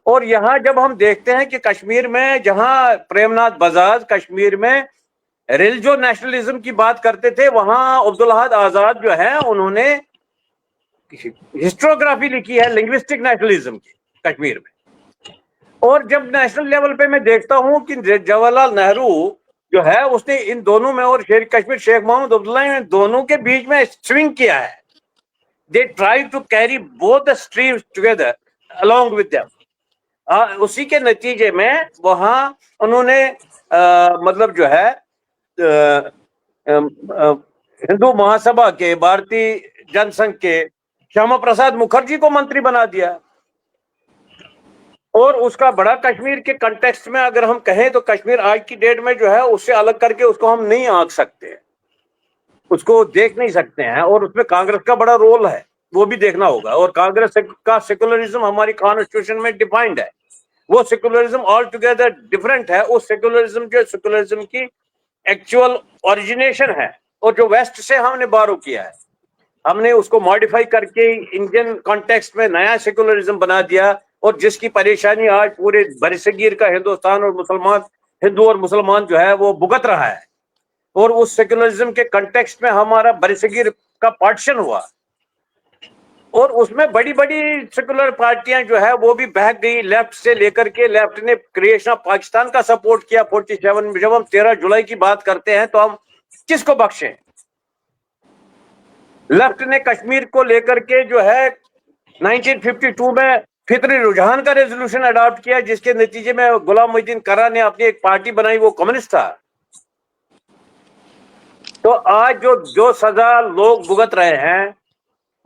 और यहाँ जब हम देखते हैं कि कश्मीर में जहां प्रेमनाथ बजाज कश्मीर में रिलीजियो नेशनलिज्म की बात करते थे, वहां अब्दुल अहद आजाद जो है उन्होंने हिस्टोग्राफी लिखी है लिंग्विस्टिक नेशनलिज्म की कश्मीर में। और जब नेशनल लेवल पे मैं देखता हूं कि जवाहरलाल नेहरू जो है उसने इन दोनों में, और कश्मीर शेख मोहम्मद अब्दुल्ला ने दोनों के बीच में स्विंग किया है। They try to carry both the streams together along with them. उसी के नतीजे में वहां उन्होंने मतलब जो है हिंदू महासभा के, भारतीय जनसंघ के श्यामा प्रसाद मुखर्जी को मंत्री बना दिया। और उसका बड़ा कश्मीर के कंटेक्स्ट में अगर हम कहें तो कश्मीर आज की डेट में जो है उससे अलग करके उसको हम नहीं आंक सकते, उसको देख नहीं सकते हैं, और उसमें कांग्रेस का बड़ा रोल है, वो भी देखना होगा। और कांग्रेस का सेकुलरिज्म हमारी कॉन्स्टिट्यूशन में डिफाइंड है, वो सेकुलरिज्म ऑल टुगेदर डिफरेंट है। उस सेकुलरिज्म जो सेकुलरिज्म की एक्चुअल ओरिजिनेशन है और जो वेस्ट से हमने बारो किया है, हमने उसको मॉडिफाई करके इंडियन कॉन्टेक्स्ट में नया सेकुलरिज्म बना दिया। और जिसकी परेशानी आज पूरे बरसगीर का हिंदुस्तान और मुसलमान, हिंदू और मुसलमान जो है वो भुगत रहा है। और उस सेकुलरिज्म के कॉन्टेक्स्ट में हमारा बरसगीर का पार्टीशन हुआ, और उसमें बड़ी बड़ी सेकुलर पार्टियां जो है वो भी बहक गई लेफ्ट से लेकर के। लेफ्ट ने क्रिएशन ऑफ पाकिस्तान का सपोर्ट किया 47 में। जब हम 13 जुलाई की बात करते हैं तो हम किसको बख्शें? लेफ्ट ने कश्मीर को लेकर के जो है 1952 में फितरी रुझान का रेजोल्यूशन अडॉप्ट किया, जिसके नतीजे में गुलाम मोहिउद्दीन करा ने अपनी एक पार्टी बनाई, वो कम्युनिस्ट था। तो आज जो सजा लोग भुगत रहे हैं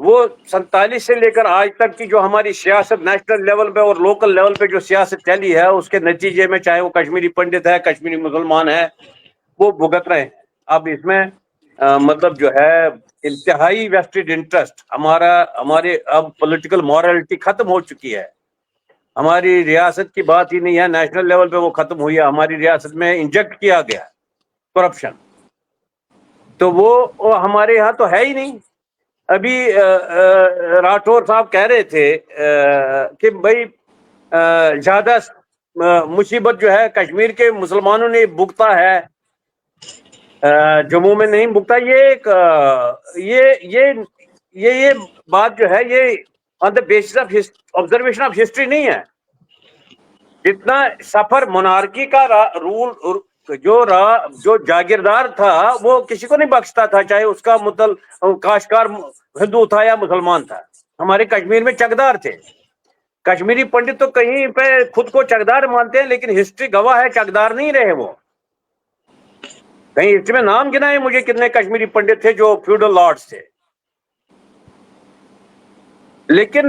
वो 47 से लेकर आज तक की जो हमारी सियासत नेशनल लेवल पे और लोकल लेवल पे जो सियासत चली है, उसके नतीजे में चाहे वो कश्मीरी पंडित है, कश्मीरी मुसलमान है, वो भुगत रहे हैं। अब इसमें मतलब जो है इंतहाई वेस्टेड इंटरेस्ट हमारे अब पॉलिटिकल मॉरलिटी खत्म हो चुकी है। हमारी रियासत की बात ही नहीं है, नेशनल लेवल पे वो खत्म हुई है। हमारी रियासत में इंजेक्ट किया गया करप्शन, तो वो हमारे यहाँ तो है ही नहीं। अभी राठौर साहब कह रहे थे कि भाई ज्यादा मुसीबत जो है कश्मीर के मुसलमानों ने भुगता है, जम्मू में नहीं भुगता। ये एक ये बात जो है ये on the basis of observation of history नहीं है। जितना सफर मोनार्की का रूल जो जागीरदार था वो किसी को नहीं बख्शता था, चाहे उसका काश्तकार हिंदू था या मुसलमान था। हमारे कश्मीर में चकदार थे। कश्मीरी पंडित तो कहीं पे खुद को चकदार मानते हैं, लेकिन हिस्ट्री गवाह है चकदार नहीं रहे वो। कहीं हिस्ट्री में नाम गिनाए मुझे कितने कश्मीरी पंडित थे जो फ्यूडल लॉर्ड्स थे। लेकिन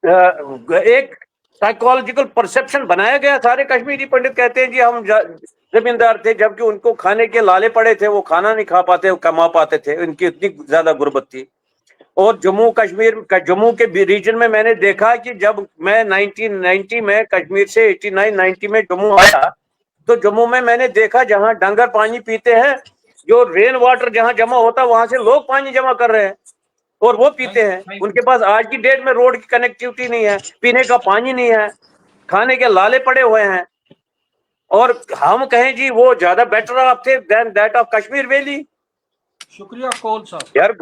एक साइकोलॉजिकल परसेप्शन बनाया गया। सारे कश्मीरी पंडित कहते हैं जी हम जमींदार थे, जबकि उनको खाने के लाले पड़े थे, वो खाना नहीं खा पाते, वो कमा पाते थे, उनकी इतनी ज्यादा गुर्बत थी। और जम्मू जम्मू के रीजन में मैंने देखा कि जब मैं 1990 में कश्मीर से 89-90 में जम्मू आया, तो जम्मू में मैंने देखा जहां डंगर पानी पीते हैं, जो रेन वाटर जहां जमा होता है वहां से लोग पानी जमा कर रहे हैं और वो पीते हैं। उनके पास आज की डेट में रोड की कनेक्टिविटी नहीं है, पीने का पानी नहीं है, खाने के लाले पड़े हुए हैं, और हम कहें जी वो ज्यादा बेटर ऑफ थे then that of Kashmir valley. शुक्रिया कौल साहब। यार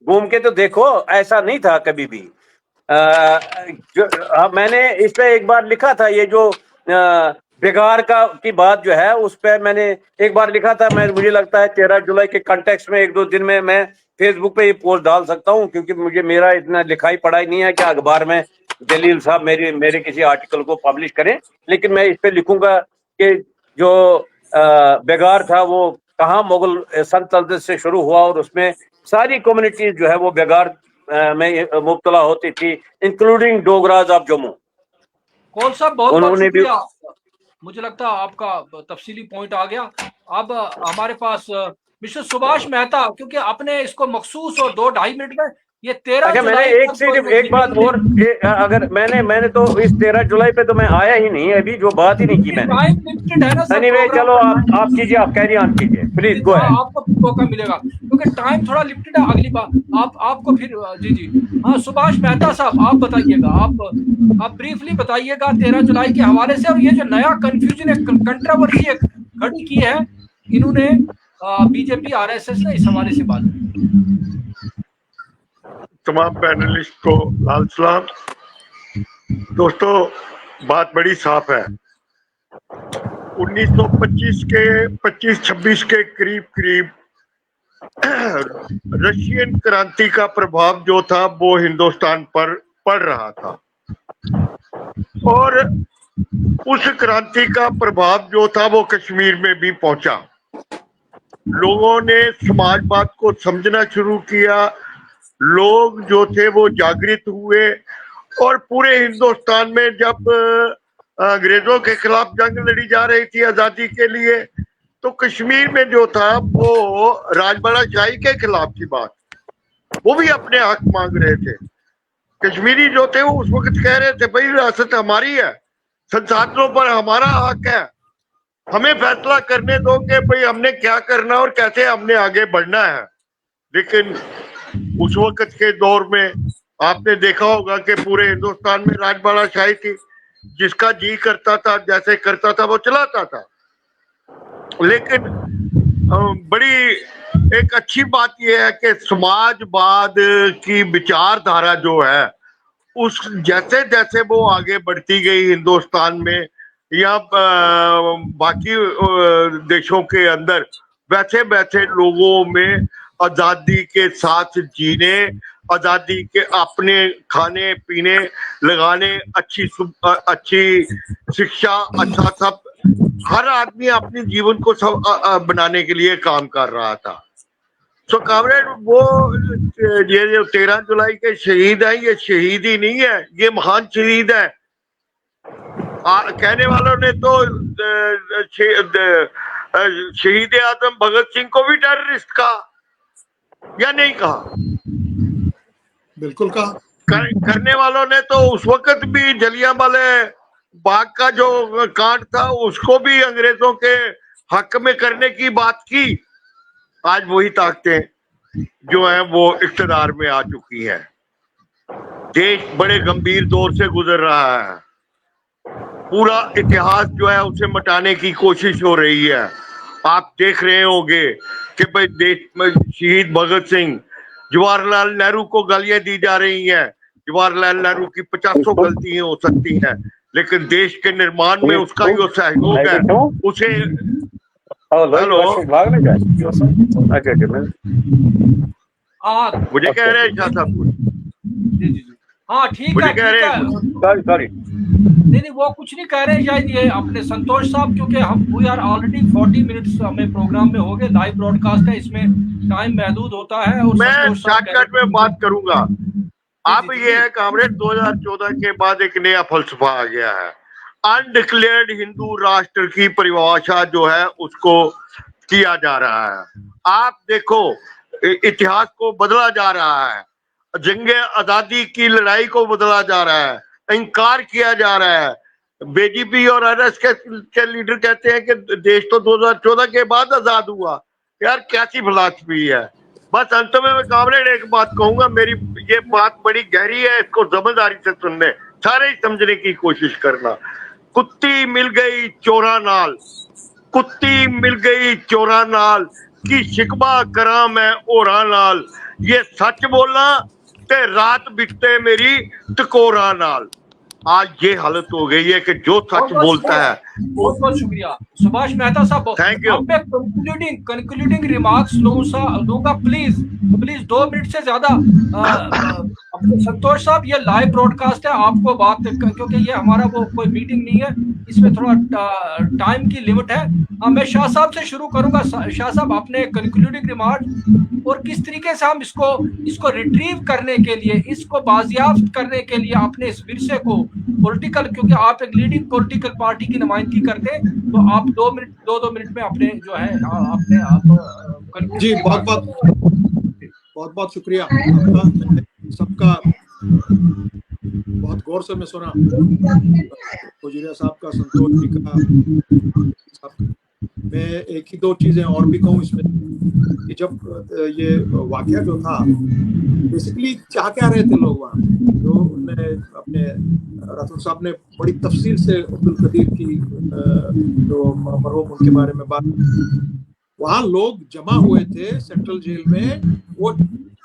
घूम के तो देखो, ऐसा नहीं था कभी भी। मैंने इस पे एक बार लिखा था, ये जो बेगार की बात जो है उस पे मैंने एक बार लिखा था। मुझे लगता है 13 जुलाई के कंटेक्स्ट में 1-2 दिन में मैं फेसबुक पे ये पोस्ट डाल सकता हूँ, क्योंकि मेरा इतना लिखाई पढ़ाई नहीं है कि अखबार में जलील साहब मेरे किसी आर्टिकल को पब्लिश करें। लेकिन मैं इस पे लिखूंगा कि जो बेगार था वो कहाँ मुगल सल्तनत से शुरू हुआ, और उसमें सारी कम्युनिटीज जो है वो बेगार में मुब्तला होती थी, इंक्लूडिंग डोगराज ऑफ जम्मू। कौल साहब बहुत उन्होंने भी, मुझे लगता है आपका तफसीली पॉइंट आ गया। अब हमारे पास मिस्टर सुभाष मेहता, क्योंकि अपने इसको मखसूस और 2-2.5 मिनट में ये 13 अच्छा, मैंने एक बात और, अगर मैंने तो इस 13 जुलाई पे तो मैं आया ही नहीं, अभी जो बात ही नहीं की मैंने। टाइम लिमिटेड है ना सर। एनीवे चलो आप कीजिए, आप कैरी ऑन कीजिए प्लीज, गो अहेड। आपको मौका मिलेगा क्योंकि टाइम थोड़ा लिमिटेड है। अगली बार आपको फिर जी हाँ सुभाष मेहता साहब आप बताइएगा, आप ब्रीफली बताइएगा 13 जुलाई के हवाले से, और ये जो नया कंफ्यूजन है, कंट्रोवर्सी खड़ी की है इन्होंने बीजेपी आरएसएस ने, इस हवाले से बात। तमाम पैनलिस्ट को लाल सलाम। दोस्तों, बात बड़ी साफ है। 1925-26 के करीब रशियन क्रांति का प्रभाव जो था वो हिंदुस्तान पर पड़ रहा था, और उस क्रांति का प्रभाव जो था वो कश्मीर में भी पहुंचा। लोगों ने समाजवाद को समझना शुरू किया, लोग जो थे वो जागृत हुए, और पूरे हिंदुस्तान में जब अंग्रेजों के खिलाफ जंग लड़ी जा रही थी आजादी के लिए, तो कश्मीर में जो था वो राजवाड़ा शाही के खिलाफ की बात, वो भी अपने हक मांग रहे थे। कश्मीरी जो थे वो उस वक्त कह रहे थे भाई रियासत हमारी है, संसाधनों पर हमारा हक है, हमें फैसला करने दो कि भाई हमने क्या करना और कैसे हमने आगे बढ़ना है। लेकिन उस वक्त के दौर में आपने देखा होगा कि पूरे हिंदुस्तान में राजवाड़ा शाही थी, जिसका जी करता था जैसे करता था वो चलाता था। लेकिन बड़ी एक अच्छी बात यह है कि समाजवाद की विचारधारा जो है उस जैसे जैसे वो आगे बढ़ती गई हिंदुस्तान में या बाकी देशों के अंदर, वैसे वैसे लोगों में आजादी के साथ जीने, आजादी के अपने खाने पीने लगाने, अच्छी शिक्षा, अच्छा सब, हर आदमी अपने जीवन को सब बनाने के लिए काम कर रहा था। तो कामरेड वो ये जो 13 जुलाई के शहीद हैं, ये शहीद ही नहीं है, ये महान शहीद है। कहने वालों ने तो शहीद आजम भगत सिंह को भी टेररिस्ट कहा या नहीं कहा? बिल्कुल कहा। करने वालों ने तो उस वक्त भी जलियांवाला बाग का जो कांड था उसको भी अंग्रेजों के हक में करने की बात की। आज वही ताकतें जो है वो इख्तियार में आ चुकी है। देश बड़े गंभीर दौर से गुजर रहा है। पूरा इतिहास जो है उसे मिटाने की कोशिश हो रही है। आप देख रहे होंगे कि भाई देश में शहीद भगत सिंह, जवाहरलाल नेहरू को गालियां दी जा रही हैं। जवाहरलाल नेहरू की 50 गलतियां हो सकती हैं, लेकिन देश के निर्माण में उसका जो सहयोग है उसे हेलो मुझे कह रहे हैं शाह साहब कुछ जी जी जी हाँ ठीक मुझे है कह रहे ठीक हैं है। सॉरी नहीं वो कुछ नहीं कह रहे हैं शायद ये अपने संतोष साहब, क्योंकि हम वी आर ऑलरेडी 40 मिनट्स हमें प्रोग्राम में हो गए, लाइव ब्रॉडकास्ट है, इसमें टाइम महदूद होता है। और मैं संतोष साहब कह शॉर्टकट रहे में बात करूंगा। अब जी, ये है कामरेड 2014 के बाद एक नया फलसफा आ गया है। अनडिक्लेयर्ड हिंदू राष्ट्र की परिभाषा जो है उसको किया जा रहा है। आप देखो इतिहास को बदला जा रहा है, जंगे आजादी की लड़ाई को बदला जा रहा है, इनकार किया जा रहा है। बीजेपी और आरएस के लीडर कहते हैं कि देश तो 2014 के बाद आजाद हुआ। यार कैसी फिलॉसफी है। बस अंत में मैं कामरेड एक बात कहूंगा, मेरी ये बात बड़ी गहरी है, इसको समझदारी से सुनने, सारे ही समझने की कोशिश करना। कुत्ती मिल गई चोरा नाल, कुत्ती मिल गई चोरा नाल की शिकवा करा मैं ओरा नाल, ये सच बोला ते रात बिकते मेरी टकोरा नाल। आज ये हालत हो गई है कि जो सच बोलता है। बहुत बहुत शुक्रिया सुभाष मेहता साहब। Thank you. अब मैं कंक्लूडिंग रिमार्क्स लूंगा प्लीज 2 मिनट से ज्यादा। अपने संतोष साहब ये लाइव ब्रॉडकास्ट है, आपको बात क्योंकि ये हमारा वो कोई मीटिंग नहीं है, इसमें थोड़ा टाइम की लिमिट है। मैं शाह साहब से शुरू करूंगा। शाह साहब अपने कंक्लूडिंग रिमार्क और किस तरीके से हम इसको रिट्रीव करने के लिए, इसको बाजियाफ्त करने के लिए अपने इस विरसे को पॉलिटिकल, क्योंकि आप एक लीडिंग पॉलिटिकल पार्टी की नुमाइंदगी करते हैं, तो आप 2 मिनट में अपने जो है अपने आप जी बहुत शुक्रिया आपका, सबका बहुत गौर से मैं सुना, वजीरिया साहब का, संतोष जी का। मैं एक ही 2 चीजें और भी कहूँ इसमें कि जब ये वाकया जो था, बेसिकली चाह क्या रहे थे लोग वहाँ, जो उन्होंने अपने रतन साहब ने बड़ी तफसील से अब्दुल कदीर की जो मरहूम उनके बारे में बात, वहाँ लोग जमा हुए थे सेंट्रल जेल में, वो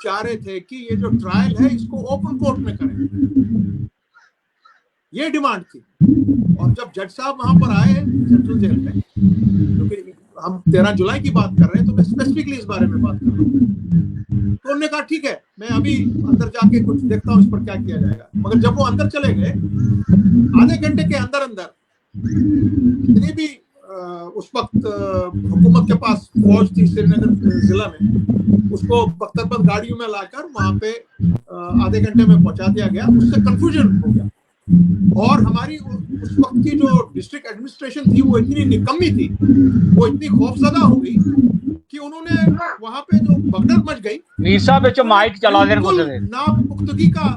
चाह रहे थे कि ये जो ट्रायल है इसको ओपन कोर्ट में करें, ये डिमांड थी। और जब जज साहब वहां पर आए सेंट्रल जेल में, क्योंकि हम 13 जुलाई की बात कर रहे हैं तो मैं स्पेसिफिकली इस बारे में बात कर रहा हूँ, तो उन्होंने कहा ठीक है मैं अभी अंदर जाके कुछ देखता हूँ इस पर क्या किया जाएगा। मगर जब वो अंदर चले गए, आधे घंटे के अंदर जितनी भी उस वक्त हुकूमत के पास फौज थी श्रीनगर जिला में, उसको बख्तरबंद गाड़ियों में लाकर वहां पे आधे घंटे में पहुंचा दिया गया। उससे कंफ्यूजन हो गया, और हमारी उस वक्त की जो डिस्ट्रिक्ट एडमिनिस्ट्रेशन थी वो इतनी निकम्मी थी, वो इतनी खौफजदा हो गई कि उन्होंने वहां पे जो भगदड़ मच गई, वीसा बेचो माइक चला देने को दे नापुख्तगी का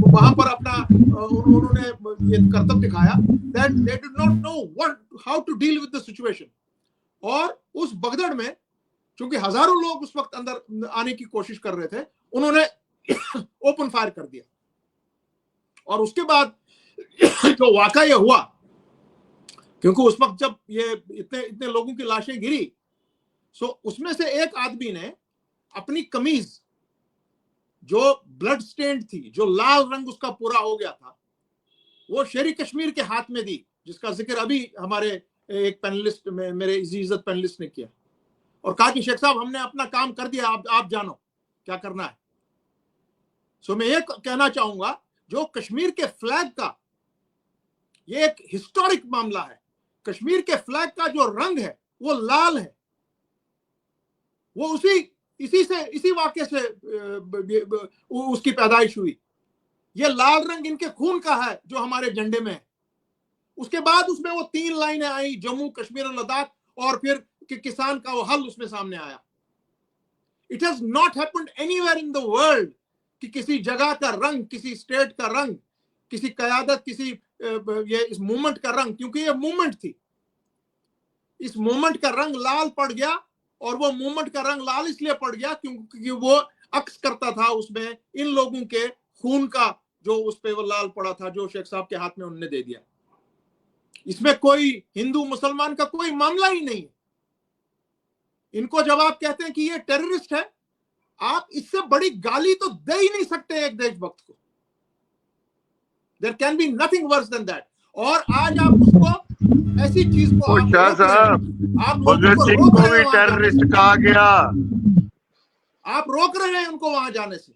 वहां पर अपना उन्होंने ये करतब दिखाया, that they did not know how to deal with the situation। और उस भगदड़ में चूंकि हजारों लोग उस वक्त अंदर आने की कोशिश कर रहे थे, उन्होंने ओपन फायर कर दिया। और उसके बाद जो वाकया ये हुआ, क्योंकि उस वक्त जब ये इतने लोगों की लाशें गिरी, सो उसमें से एक आदमी ने अपनी कमीज जो ब्लड स्टेन्ड थी, जो लाल रंग उसका पूरा हो गया था, वो शेरी कश्मीर के हाथ में दी, जिसका जिक्र अभी हमारे एक पैनलिस्ट में, मेरे इज्जत पैनलिस्ट ने किया, और कहा कि शेख साहब हमने अपना काम कर दिया, आप जानो क्या करना है। सो मैं ये कहना चाहूंगा, जो कश्मीर के फ्लैग का ये एक हिस्टोरिक मामला है, कश्मीर के फ्लैग का जो रंग है वो लाल है, वो इसी वाक्य से उसकी पैदाइश हुई। ये लाल रंग इनके खून का है जो हमारे झंडे में है। उसके बाद उसमें वो 3 लाइनें आई, जम्मू कश्मीर और लद्दाख, और फिर किसान का वो हल उसमें सामने आया। It has not happened anywhere in the world कि किसी जगह का रंग, किसी स्टेट का रंग, किसी कयादत, किसी ये इस मूवमेंट का रंग, क्योंकि ये मूवमेंट थी, इस मूवमेंट का रंग लाल पड़ गया। और वो मूवमेंट का रंग लाल इसलिए पड़ गया क्योंकि वो अक्स करता था उसमें इन लोगों के खून का, जो उस पे वो लाल पड़ा था, जो शेख साहब के हाथ में उन्होंने दे दिया। इसमें कोई हिंदू मुसलमान का कोई मामला ही नहीं है। इनको जब आप कहते हैं कि ये टेररिस्ट है, आप इससे बड़ी गाली तो दे ही नहीं सकते एक देशभक्त को। There can be nothing worse than that. और आज आप उसको ऐसी चीज को आप शाह रोक रहे साहब, हैं, आप भगत लोगों को सिंह रोक को रहे भी हैं वहां जाने टेररिस्ट से। कहा गया। आप रोक रहे हैं उनको वहां जाने से।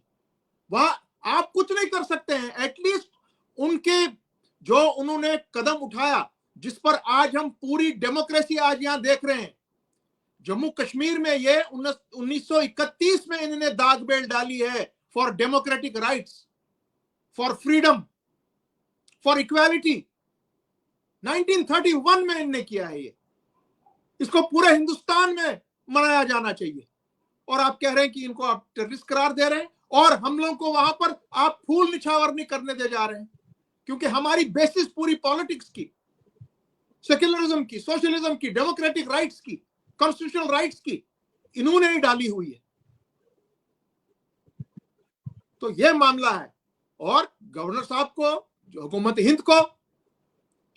वहां आप कुछ नहीं कर सकते हैं। एटलीस्ट उनके जो उन्होंने कदम उठाया, जिस पर आज हम पूरी डेमोक्रेसी आज यहां देख रहे हैं। जम्मू कश्मीर में ये 1931 में इन्होंने दाग बेल डाली है for democratic rights, for freedom, for equality. 1931 में इन्होंने किया है ये। इसको पूरे हिंदुस्तान में मनाया जाना चाहिए। और आप कह रहे हैं कि इनको आप टेररिस्ट करार दे रहे हैं, और हम लोगों को वहां पर आप फूल निछावर नहीं करने दे जा रहे हैं। क्योंकि हमारी बेसिस पूरी पॉलिटिक्स की, सेक्युलरिज्म की, सोशलिज्म की, डेमोक्रेटिक राइट्स की, कॉन्स्टिट्यूशनल राइट्स की इन्होंने ही डाली हुई है। तो यह मामला है। और गवर्नर साहब को, जो हुकूमत हिंद को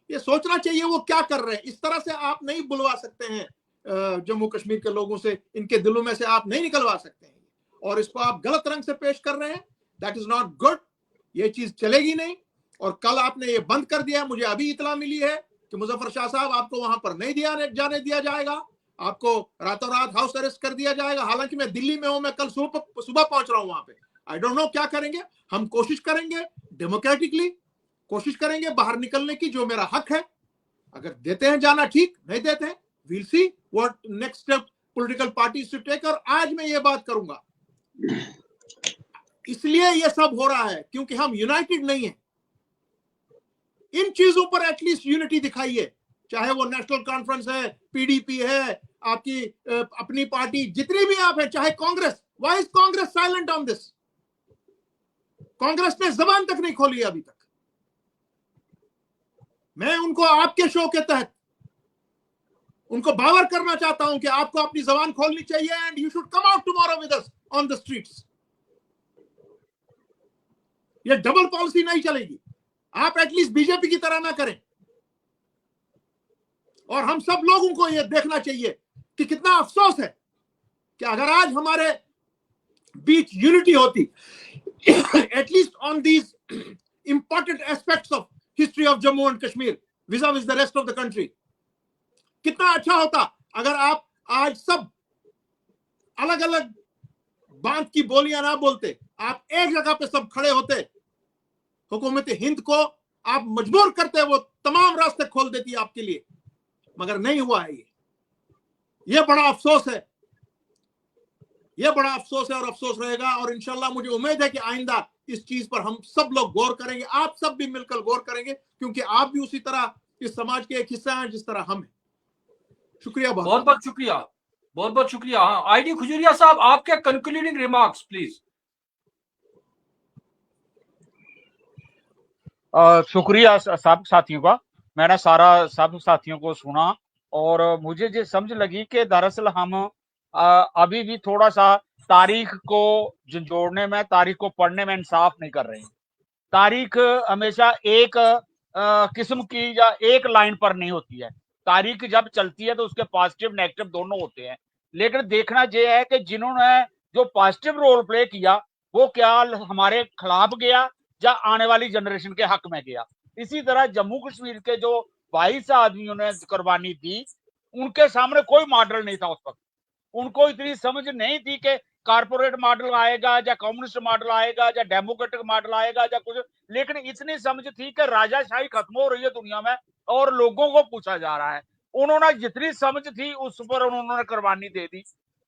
ये सोचना चाहिए वो क्या कर रहे हैं। इस तरह से आप नहीं बुलवा सकते हैं जम्मू कश्मीर के लोगों से, इनके दिलों में से आप नहीं निकलवा सकते हैं। और इसको आप गलत रंग से पेश कर रहे हैं। That is not good. ये चीज चलेगी नहीं। और कल आपने ये बंद कर दिया। मुझे अभी इतला मिली है कि मुजफ्फर शाह साहब आपको वहां पर नहीं जाने दिया जाएगा। आपको रातों रात हाउस अरेस्ट कर दिया जाएगा। हालांकि मैं दिल्ली में हूं, मैं कल सुबह पहुंच रहा हूं वहां पे। आई डोंट नो क्या करेंगे। हम कोशिश करेंगे डेमोक्रेटिकली, कोशिश करेंगे बाहर निकलने की, जो मेरा हक है। अगर देते हैं जाना ठीक, नहीं देते हैं we'll see what next step political parties to take। और आज मैं ये बात करूंगा, इसलिए ये सब हो रहा है क्योंकि हम यूनाइटेड नहीं है। इन चीजों पर एटलीस्ट यूनिटी दिखाइए। चाहे वो नेशनल कॉन्फ्रेंस है, पीडीपी है, आपकी अपनी पार्टी, जितनी भी आप है, चाहे Congress. Why is Congress silent on this? Congress ने जबान तक नहीं खोली अभी तक। मैं उनको आपके शो के तहत उनको बावर करना चाहता हूं कि आपको अपनी जबान खोलनी चाहिए and you should come out tomorrow with us on the streets. ये डबल पॉलिसी नहीं चलेगी। आप एटलीस्ट बीजेपी की तरह ना करें। और हम सब लोगों को ये देखना चाहिए कि कितना अफसोस है कि अगर आज हमारे बीच यूनिटी होती at least on these important aspects of history of Jammu and Kashmir विज़ the rest of the country, कितना अच्छा होता अगर आप आज सब अलग अलग बांध की बोलियां ना बोलते, आप एक जगह पे सब खड़े होते। हुकूमत हिंद को आप मजबूर करते, वो तमाम रास्ते खोल देती आपके लिए। मगर नहीं हुआ है। ये बड़ा अफसोस है। ये बड़ा अफसोस है और अफसोस रहेगा। और इंशाल्लाह मुझे उम्मीद है कि आइंदा इस चीज पर हम सब लोग गौर करेंगे। आप सब भी मिलकर गौर करेंगे, क्योंकि आप भी उसी तरह इस समाज के एक हिस्सा हैं जिस तरह हम हैं। शुक्रिया। बहुत बहुत शुक्रिया, बहुत बहुत शुक्रिया। हाँ, आईडी खुजूरिया साहब, आपके कंक्लूडिंग रिमार्क्स प्लीज। शुक्रिया सब साथियों का। मैंने सारा सब साथियों को सुना और मुझे जो समझ लगी कि दरअसल हम अभी भी थोड़ा सा तारीख को जोड़ने में, तारीख को पढ़ने में इंसाफ नहीं कर रहे हैं। तारीख हमेशा एक किस्म की या एक लाइन पर नहीं होती है। तारीख जब चलती है तो उसके पॉजिटिव नेगेटिव दोनों होते हैं। लेकिन देखना यह है कि जिन्होंने जो पॉजिटिव रोल प्ले किया वो क्या हमारे खिलाफ गया या आने वाली जनरेशन के हक में गया। इसी तरह जम्मू कश्मीर के जो 22 आदमियों ने कुर्बानी दी, उनके सामने कोई मॉडल नहीं था उस वक्त। उनको इतनी समझ नहीं थी कि कारपोरेट मॉडल आएगा या कम्युनिस्ट मॉडल आएगा या डेमोक्रेटिक मॉडल आएगा या कुछ, लेकिन इतनी समझ थी कि राजाशाही खत्म हो रही है दुनिया में और लोगों को पूछा जा रहा है। उन्होंने जितनी समझ थी उस पर उन्होंने कुर्बानी दे दी।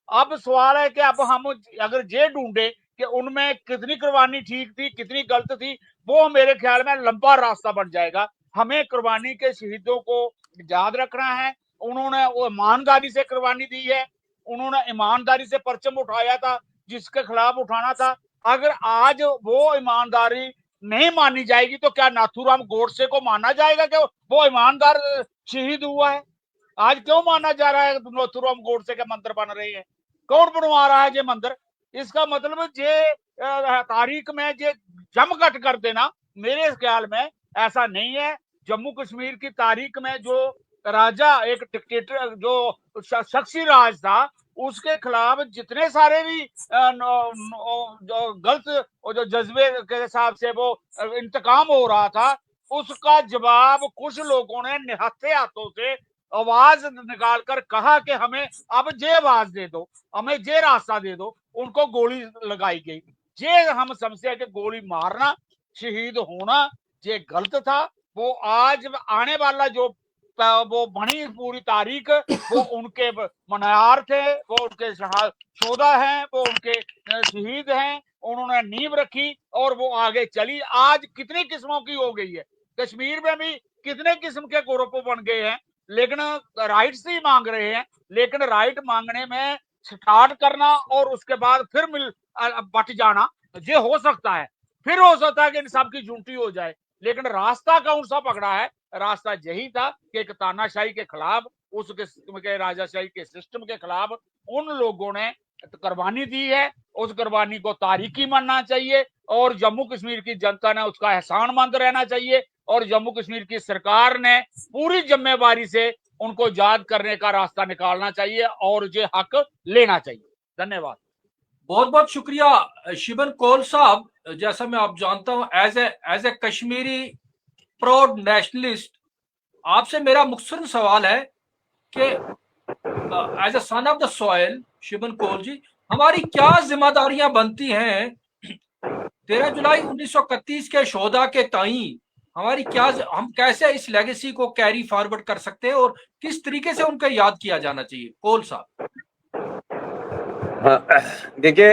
अब सवाल है कि अब हम अगर ये ढूंढे कि उनमें कितनी कुर्बानी ठीक थी, कितनी गलत थी, वो मेरे ख्याल में लंबा रास्ता बन जाएगा। हमें कुर्बानी के शहीदों को याद रखना है। उन्होंने वो ईमानदारी से कुर्बानी दी है। उन्होंने ईमानदारी से परचम उठाया था जिसके खिलाफ उठाना था। अगर आज वो ईमानदारी नहीं मानी जाएगी तो क्या नाथूराम गोडसे को माना जाएगा कि वो ईमानदार शहीद हुआ है? आज क्यों माना जा रहा है नाथूराम गोडसे के मंदिर बन रहे हैं? कौन बनवा रहा है ये मंदिर? इसका मतलब ये तारीख में ये जमघट कर देना मेरे ख्याल में ऐसा नहीं है। जम्मू कश्मीर की तारीख में जो राजा, एक डिक्टेटर जो शख्सी राज था, उसके खिलाफ जितने सारे भी जो गलत और जो जज्बे के हिसाब से वो इंतकाम हो रहा था, उसका जवाब कुछ लोगों ने निहत्थे हाथों से आवाज निकालकर कहा कि हमें अब ये आवाज दे दो, हमें ये रास्ता दे दो। उनको गोली लगाई गई। ये हम समझते हैं कि गोली मारना, शहीद होना ये गलत था। वो आज आने वाला जो वो बनी पूरी तारीख, वो उनके मनार थे, वो उनके शोधा हैं, वो उनके शहीद हैं, उन्होंने नींव रखी और वो आगे चली। आज कितनी किस्मों की हो गई है, कश्मीर में भी कितने किस्म के ग्रुप बन गए हैं, लेकिन राइट्स ही मांग रहे हैं। लेकिन राइट मांगने में स्टार्ट करना और उसके बाद फिर बट जाना, ये हो सकता है। फिर हो सकता है कि इन सब की झूठी हो जाए, लेकिन रास्ता कौन सा पकड़ा है? रास्ता यही था कि एक तानाशाही के खिलाफ, उस किस्म के राजाशाही के सिस्टम के खिलाफ उन लोगों ने कुर्बानी दी है। उस कुर्बानी को तारीखी मानना चाहिए और जम्मू कश्मीर की जनता ने उसका एहसानमंद रहना चाहिए और जम्मू कश्मीर की सरकार ने पूरी जिम्मेवारी से उनको याद करने का रास्ता निकालना चाहिए और ये हक लेना चाहिए। धन्यवाद। बहुत बहुत शुक्रिया शिबन कौल साहब। जैसा मैं आप जानता हूं, as a Kashmiri proud nationalist, आपसे मेरा मुख्तसर सवाल है कि as a son of the soil Shiban Kaul ji, हमारी क्या जिम्मेदारियां बनती हैं 13 जुलाई 1931 के शोधा के ताई? हमारी क्या, हम कैसे इस लेगेसी को कैरी फॉरवर्ड कर सकते हैं और किस तरीके से उनको याद किया जाना चाहिए? कौल साहब। देखिए,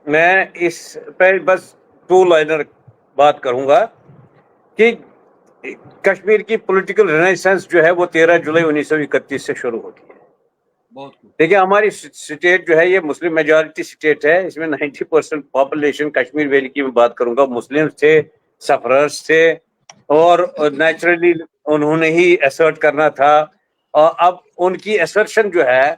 मैं इस पर बस 2 लाइनर बात करूंगा कि कश्मीर की पॉलिटिकल रेनेसेंस जो है वो 13 जुलाई 1931 से शुरू होती है। देखिए, हमारी स्टेट जो है ये मुस्लिम मेजॉरिटी स्टेट है। इसमें 90% पॉपुलेशन, कश्मीर वैली की मैं बात करूंगा, मुस्लिम थे, सफरर्स थे और नेचुरली उन्होंने ही असर्ट करना था। और अब उनकी असर्शन जो है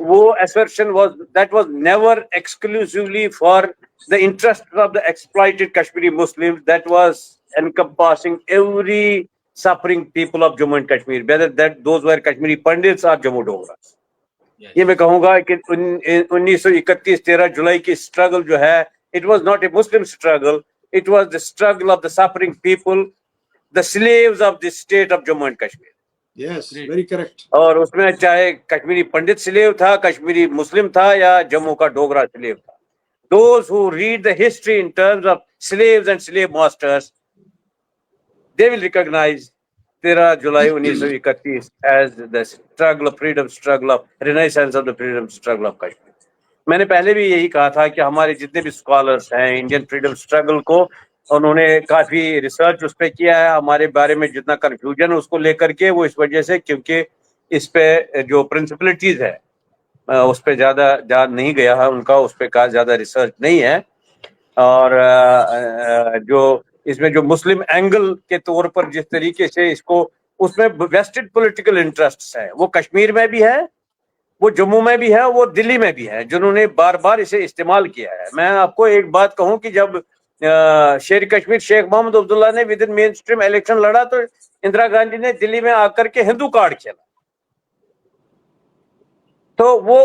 वो assertion that was never exclusively for the interest of the exploited Kashmiri Muslims. That was encompassing every suffering people of Jammu and Kashmir, whether those were Kashmiri Pandits or Jammu Dogras. ये मैं कहूंगा कि 1931 13 जुलाई की struggle जो है, it was not a Muslim struggle, it was the struggle of the suffering people, the slaves of the state of Jammu and Kashmir. Yes, very correct. और उसमें चाहे कश्मीरी पंडित स्लेव था, कश्मीरी मुस्लिम था या जम्मू का डोगरा स्लेव था. Those who read the history in terms of slaves and slave masters, they will recognize 13 July 1931 as the struggle of freedom, struggle of renaissance of the freedom struggle of Kashmir. मैंने पहले भी यही कहा था कि हमारे जितने भी स्कॉलर्स हैं इंडियन फ्रीडम स्ट्रगल को, उन्होंने काफी रिसर्च उस पर किया है. हमारे बारे में जितना कंफ्यूजन है उसको लेकर के, वो इस वजह से क्योंकि इस पे जो प्रिंसिपलिटीज है उस पर ज्यादा नहीं गया है उनका, उस पर ज्यादा रिसर्च नहीं है. और जो इसमें जो मुस्लिम एंगल के तौर पर जिस तरीके से इसको, उसमें वेस्टेड पॉलिटिकल इंटरेस्ट्स हैं, वो कश्मीर में भी है, वो जम्मू में भी है, वो दिल्ली में भी है, जिन्होंने बार बार इसे इस्तेमाल किया है. मैं आपको एक बात कहूं कि जब शेर कश्मीर शेख मोहम्मद अब्दुल्ला ने with in main stream election लड़ा तो इंदिरा गांधी ने दिल्ली में आकर के हिंदू कार्ड खेला. तो वो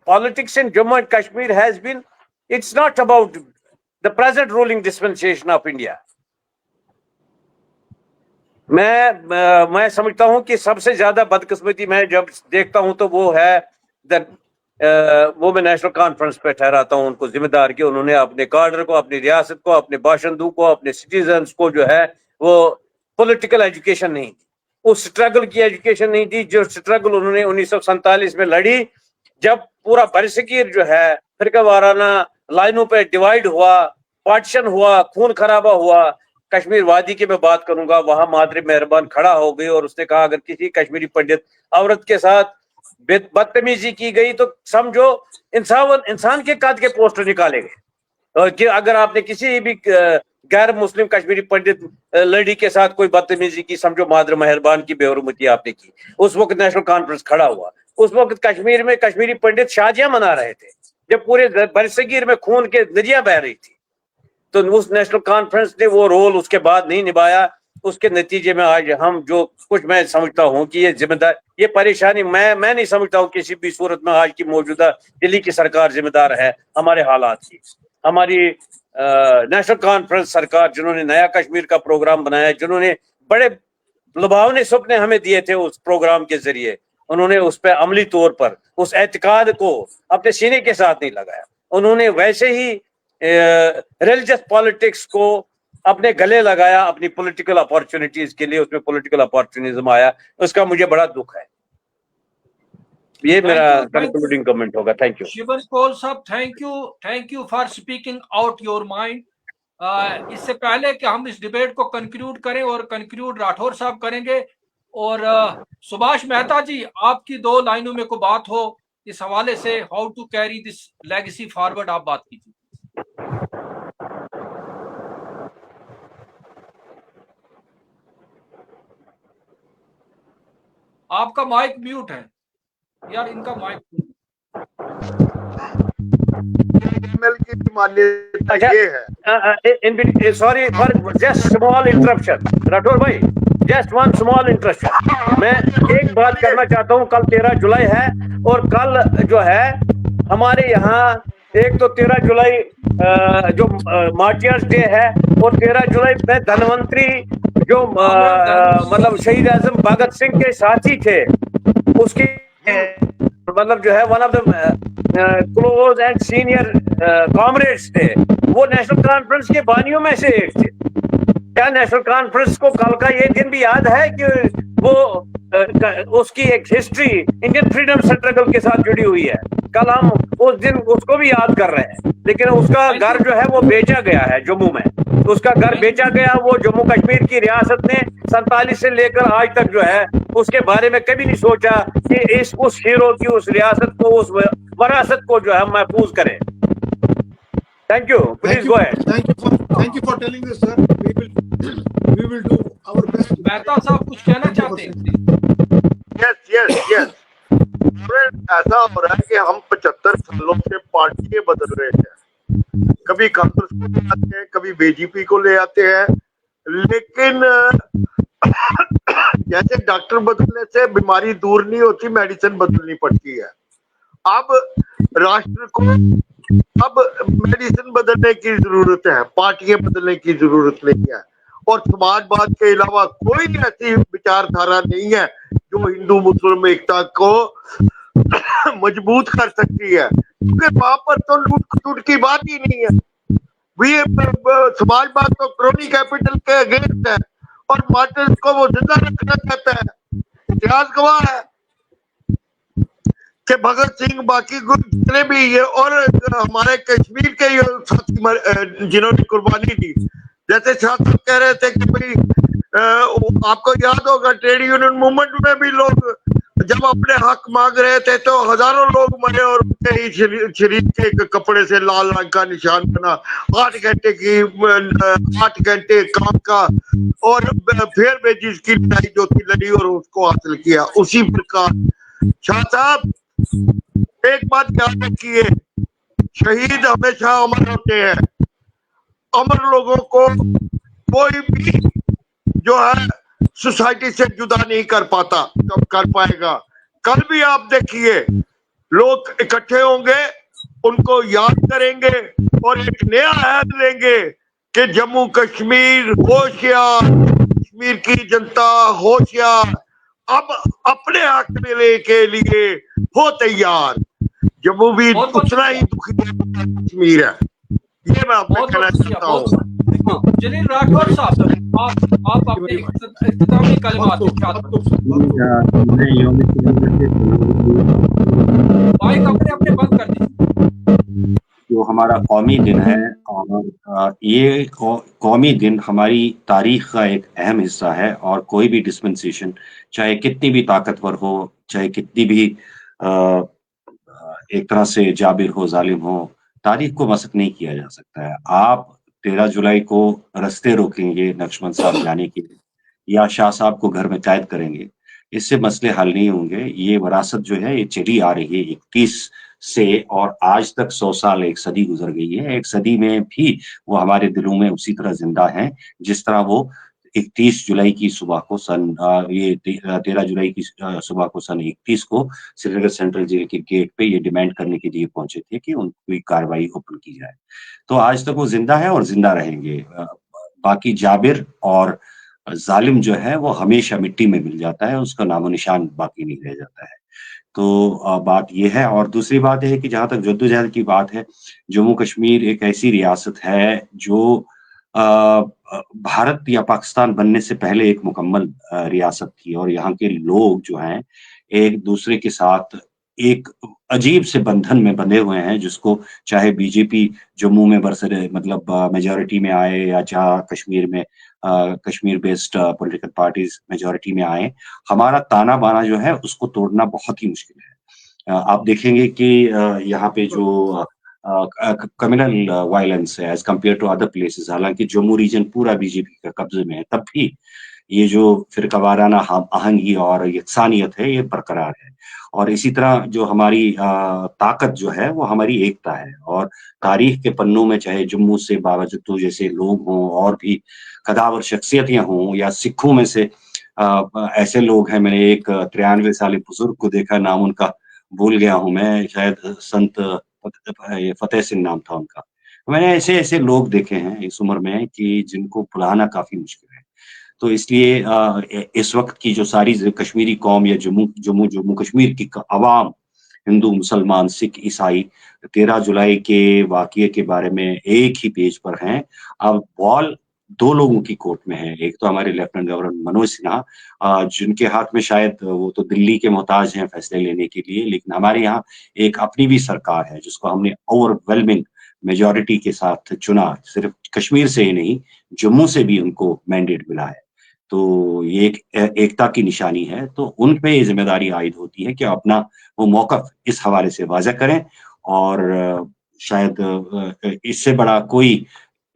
politics in Jammu and Kashmir has been, it's not about the present ruling dispensation of India. मैं समझता हूं कि सबसे ज्यादा बदकिस्मती मैं जब देखता हूं तो वो है वो मैं नेशनल कॉन्फ्रेंस पे ठहराता हूं उनको जिम्मेदार कि उन्होंने अपने कार्डर को, अपनी रियासत को, अपने बाशिंदों को, अपने सिटीजन्स को जो है वो पॉलिटिकल एजुकेशन नहीं दी, उस स्ट्रगल की एजुकेशन नहीं दी जो स्ट्रगल उन्होंने 1947 में लड़ी, जब पूरा बरसगीर जो है फिरका वाराना लाइनों पे डिवाइड हुआ, पार्टीशन हुआ, खून खराबा हुआ. कश्मीर वादी की मैं बात करूंगा, वहां मादरे मेहरबान खड़ा हो गई और उसने कहा अगर किसी कश्मीरी पंडित औरत के साथ बदतमीजी की गई तो समझो इंसान के कद के पोस्टर निकाले गए. और कि अगर आपने किसी भी गैर मुस्लिम कश्मीरी पंडित लड़ी के साथ कोई बदतमीजी की, समझो मादरे मेहरबान की बेहुरमती आपने की. उस वक्त नेशनल कॉन्फ्रेंस खड़ा हुआ. उस वक्त कश्मीर में कश्मीरी पंडित शादियां मना रहे थे जब पूरे बरसगीर में खून के नदियां बह रही थी. तो उस नेशनल कॉन्फ्रेंस ने वो रोल उसके बाद नहीं निभाया. उसके नतीजे में आज हम जो कुछ, मैं समझता हूं कि ये जिम्मेदार, ये परेशानी मैं नहीं समझता हूं किसी भी सूरत में आज की मौजूदा दिल्ली की सरकार जिम्मेदार है हमारे हालात की। हमारी नेशनल कॉन्फ्रेंस सरकार, जिन्होंने नया कश्मीर का प्रोग्राम बनाया, जिन्होंने बड़े लुभावने सपने हमें दिए थे उस प्रोग्राम के जरिए, उन्होंने उस पर अमली तौर पर उस एतकाद को अपने सीने के साथ नहीं लगाया। उन्होंने वैसे ही रिलीजियस पॉलिटिक्स को अपने गले लगाया अपनी पॉलिटिकल अपॉर्चुनिटीज के लिए, उसमें पॉलिटिकल अपॉर्चुनिज्म आया, उसका मुझे बड़ा दुख है। ये मेरा कंक्लूडिंग कमेंट होगा। Thank you. शिवन कौल साहब, thank you for speaking out your mind. इससे पहले कि हम इस डिबेट को कंक्लूड करें, और कंक्लूड राठौर साहब करेंगे, और सुभाष मेहता जी, आपकी 2 लाइनों में को बात हो इस हवाले से, how to carry this legacy forward, आप बात कीजिए। आपका माइक म्यूट है यार, इनका माइक। की मान्यता ये है। Sorry for just small interruption Rathore भाई, जस्ट वन स्मॉल इंटरप्शन। मैं एक बात करना चाहता हूँ। कल 13 जुलाई है, और कल जो है हमारे यहाँ एक तो 13 जुलाई जो मार्टियर्स डे है, और 13 जुलाई में धनवंतरी जो मतलब शहीद आजम भगत सिंह के साथी थे, उसकी मतलब जो है one of the close and senior comrades थे, वो नेशनल कॉन्फ्रेंस के बानियों में से एक थे। क्या नेशनल कॉन्फ्रेंस को कल का ये दिन भी याद है कि वो उसकी एक हिस्ट्री इंडियन फ्रीडम स्ट्रगल के साथ जुड़ी हुई है? कल हम उस दिन उसको भी याद कर रहे हैं, लेकिन उसका घर जो है वो बेचा गया है जम्मू में। तो उसका घर बेचा गया, वो जम्मू कश्मीर की रियासत ने 47 से लेकर आज तक जो है उसके बारे में कभी नहीं सोचा कि उस हीरो की, उस रियासत को, उस वरासत को जो है महफूज करें। Thank you, please go ahead. Thank you for telling this, sir. We will do our best. Mehta साहब कुछ कहना चाहते हैं? यस ऐसा हो रहा है कि हम 75 सालों से पार्टियां बदल रहे हैं, कभी कांग्रेस को ले आते हैं, कभी बीजेपी को ले आते हैं, लेकिन जैसे डॉक्टर बदलने से बीमारी दूर नहीं होती, मेडिसिन बदलनी पड़ती है। अब राष्ट्र को अब मेडिसिन बदलने की जरूरत है, पार्टियां बदलने की जरूरत नहीं है। और समाजवाद के अलावा कोई ऐसी विचारधारा नहीं है जो हिंदू मुस्लिम एकता को मजबूत कर सकती है, क्योंकि वहां पर तो लूट खसुट की बात ही नहीं है। समाजवाद तो क्रोनी कैपिटल के अगेंस्ट है, और मार्टिन को वो जिंदा रखना चाहता है। इतिहास गवाह है कि भगत सिंह, बाकी जितने भी ये, और हमारे कश्मीर के ये साथी जिन्होंने कुर्बानी दी, जैसे शाह साहब कह रहे थे कि भाई आपको याद होगा ट्रेड यूनियन मूवमेंट में भी लोग जब अपने हक मांग रहे थे तो हजारों लोग मरे, और उनके ही शरीर के कपड़े से लाल रंग का निशान बना। 8 घंटे काम का, और फिर भी जिसकी लड़ाई जो थी लड़ी और उसको हासिल किया। उसी प्रकार शाह साहब, एक बात याद रखिए, शहीद हमेशा अमर होते हैं। अमर लोगों को कोई भी जो है सोसाइटी से जुदा नहीं कर पाता, कब कर पाएगा। कल भी आप देखिए, लोग इकट्ठे होंगे, उनको याद करेंगे, और एक नया ऐद लेंगे कि जम्मू कश्मीर होशियार, कश्मीर की जनता होशियार, अब अपने हक मिलने के लिए हो तैयार। जम्मू भी उतना ही दुखी कश्मीर है, ये मैं आपको कहना चाहता हूँ। जलील राठौर साहब, आप अपने इख्तितामी कलिमात माइक अपने बंद कर दीजिए। जो हमारा कौमी दिन है, और ये कौमी दिन हमारी तारीख का एक अहम हिस्सा है, और कोई भी डिस्पेंसेशन चाहे कितनी भी ताकतवर हो, चाहे कितनी भी एक तरह से जाबिर हो, जालिम हो, तारीख को मसक नहीं किया जा सकता है। आप 13 जुलाई को रस्ते रोकेंगे लक्ष्मण साहब जाने के लिए, या शाह साहब को घर में कैद करेंगे, इससे मसले हल नहीं होंगे। ये विरासत जो है ये चली आ रही है 31 से, और आज तक 100 साल, 1 सदी गुजर गई है। 1 सदी में भी वो हमारे दिलों में उसी तरह जिंदा है जिस तरह वो 31 जुलाई की सुबह को ये 13 जुलाई की सुबह को सन 31 को श्रीनगर सेंट्रल जेल के गेट पे ये डिमांड करने के लिए पहुंचे थे कि उनकी कार्रवाई ओपन की जाए। तो आज तक वो जिंदा है और जिंदा रहेंगे। बाकी जाबिर और जालिम जो है वो हमेशा मिट्टी में मिल जाता है, उसका नामो निशान बाकी नहीं रह जाता है। तो बात ये है। और दूसरी बात है कि जहां तक जद्दोजहद की बात है, जम्मू कश्मीर एक ऐसी रियासत है जो भारत या पाकिस्तान बनने से पहले एक मुकम्मल रियासत थी, और यहाँ के लोग जो हैं एक दूसरे के साथ एक अजीब से बंधन में बंधे हुए हैं, जिसको चाहे बीजेपी जम्मू में बरसरे मतलब मेजॉरिटी में आए या चाहे कश्मीर में Kashmir based political parties majority में आए, हमारा ताना बाना जो है उसको तोड़ना बहुत ही मुश्किल है। आप देखेंगे कि यहाँ पे जो कम्युनल वायलेंस है as compared to other places, हालांकि जम्मू रीजन पूरा बीजेपी का कब्जे में है, तब भी ये जो फिरकावाराना आहंगी और यकसानियत है ये बरकरार है। और इसी तरह जो हमारी ताकत जो है वो हमारी एकता है। और तारीख के पन्नों में चाहे जम्मू से बाबा जत्तू जैसे लोग हों और भी कदावर शख्सियतियां हों, या सिखों में से ऐसे लोग हैं, मैंने एक 93 साल बुजुर्ग को देखा, नाम उनका भूल गया हूं मैं, शायद संत फतेह सिंह नाम था उनका। मैंने ऐसे ऐसे लोग देखे हैं इस उम्र में कि जिनको भुलाना काफी मुश्किल है। तो इसलिए इस वक्त की जो सारी कश्मीरी कौम या जम्मू कश्मीर की अवाम, हिंदू, मुसलमान, सिख, ईसाई, 13 जुलाई के वाकये के बारे में एक ही पेज पर हैं। अब बॉल दो लोगों की कोर्ट में है। एक तो हमारे लेफ्टिनेंट गवर्नर मनोज सिन्हा, जिनके हाथ में शायद वो तो दिल्ली के मोहताज हैं फैसले लेने के लिए, लेकिन हमारे यहाँ एक अपनी भी सरकार है जिसको हमने ओवरवेलमिंग मेजॉरिटी के साथ चुना। सिर्फ कश्मीर से ही नहीं, जम्मू से भी उनको मैंडेट मिला है। तो ये एक एकता की निशानी है। तो उन पे ये जिम्मेदारी आयद होती है कि अपना वो मौक़िफ़ इस हवाले से वाज़ह करें। और शायद इससे बड़ा कोई,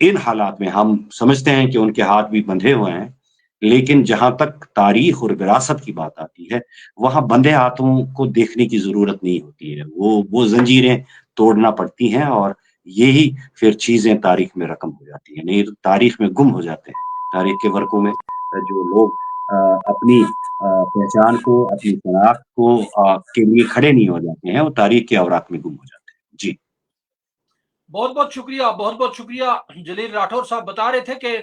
इन हालात में हम समझते हैं कि उनके हाथ भी बंधे हुए हैं, लेकिन जहां तक तारीख और विरासत की बात आती है, वहां बंधे हाथों को देखने की जरूरत नहीं होती है। वो जंजीरें तोड़ना पड़ती हैं, और यही फिर चीजें तारीख में रकम हो जाती हैं, नहीं तो तारीख में गुम हो जाते हैं। तारीख के वर्कों में जो लोग अपनी पहचान को, अपनी शनाख्त को के लिए खड़े नहीं हो जाते हैं, वो तारीख के औराक में गुम हो जाते हैं। जी, बहुत बहुत शुक्रिया जलील राठौर साहब। बता रहे थे कि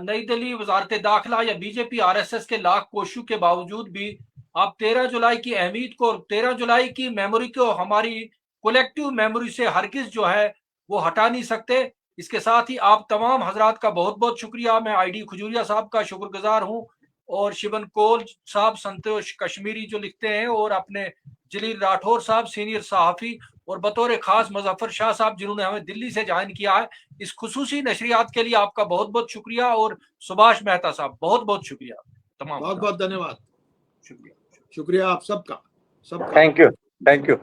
नई दिल्ली वजारत दाखिला या बीजेपी आरएसएस के लाख कोशिशों के बावजूद भी आप 13 जुलाई की अहमियत को, 13 जुलाई की मेमोरी को हमारी कलेक्टिव मेमोरी से हरगिज जो है वो हटा नहीं सकते। इसके साथ ही आप तमाम हजरात का बहुत बहुत शुक्रिया। मैं आईडी खजूरिया साहब का शुक्रगुजार हूँ, और शिवन कोल साहब, संतोष कश्मीरी जो लिखते हैं, और अपने जलील राठौर साहब सीनियर सहाफ़ी, और बतौर खास मुजफ्फर शाह साहब जिन्होंने हमें दिल्ली से ज्वाइन किया है। इस खुसूसी नशरियात के लिए आपका बहुत बहुत शुक्रिया। और सुभाष मेहता साहब बहुत बहुत शुक्रिया। तमाम बहुत बहुत धन्यवाद। शुक्रिया। शुक्रिया आप सबका। Thank you.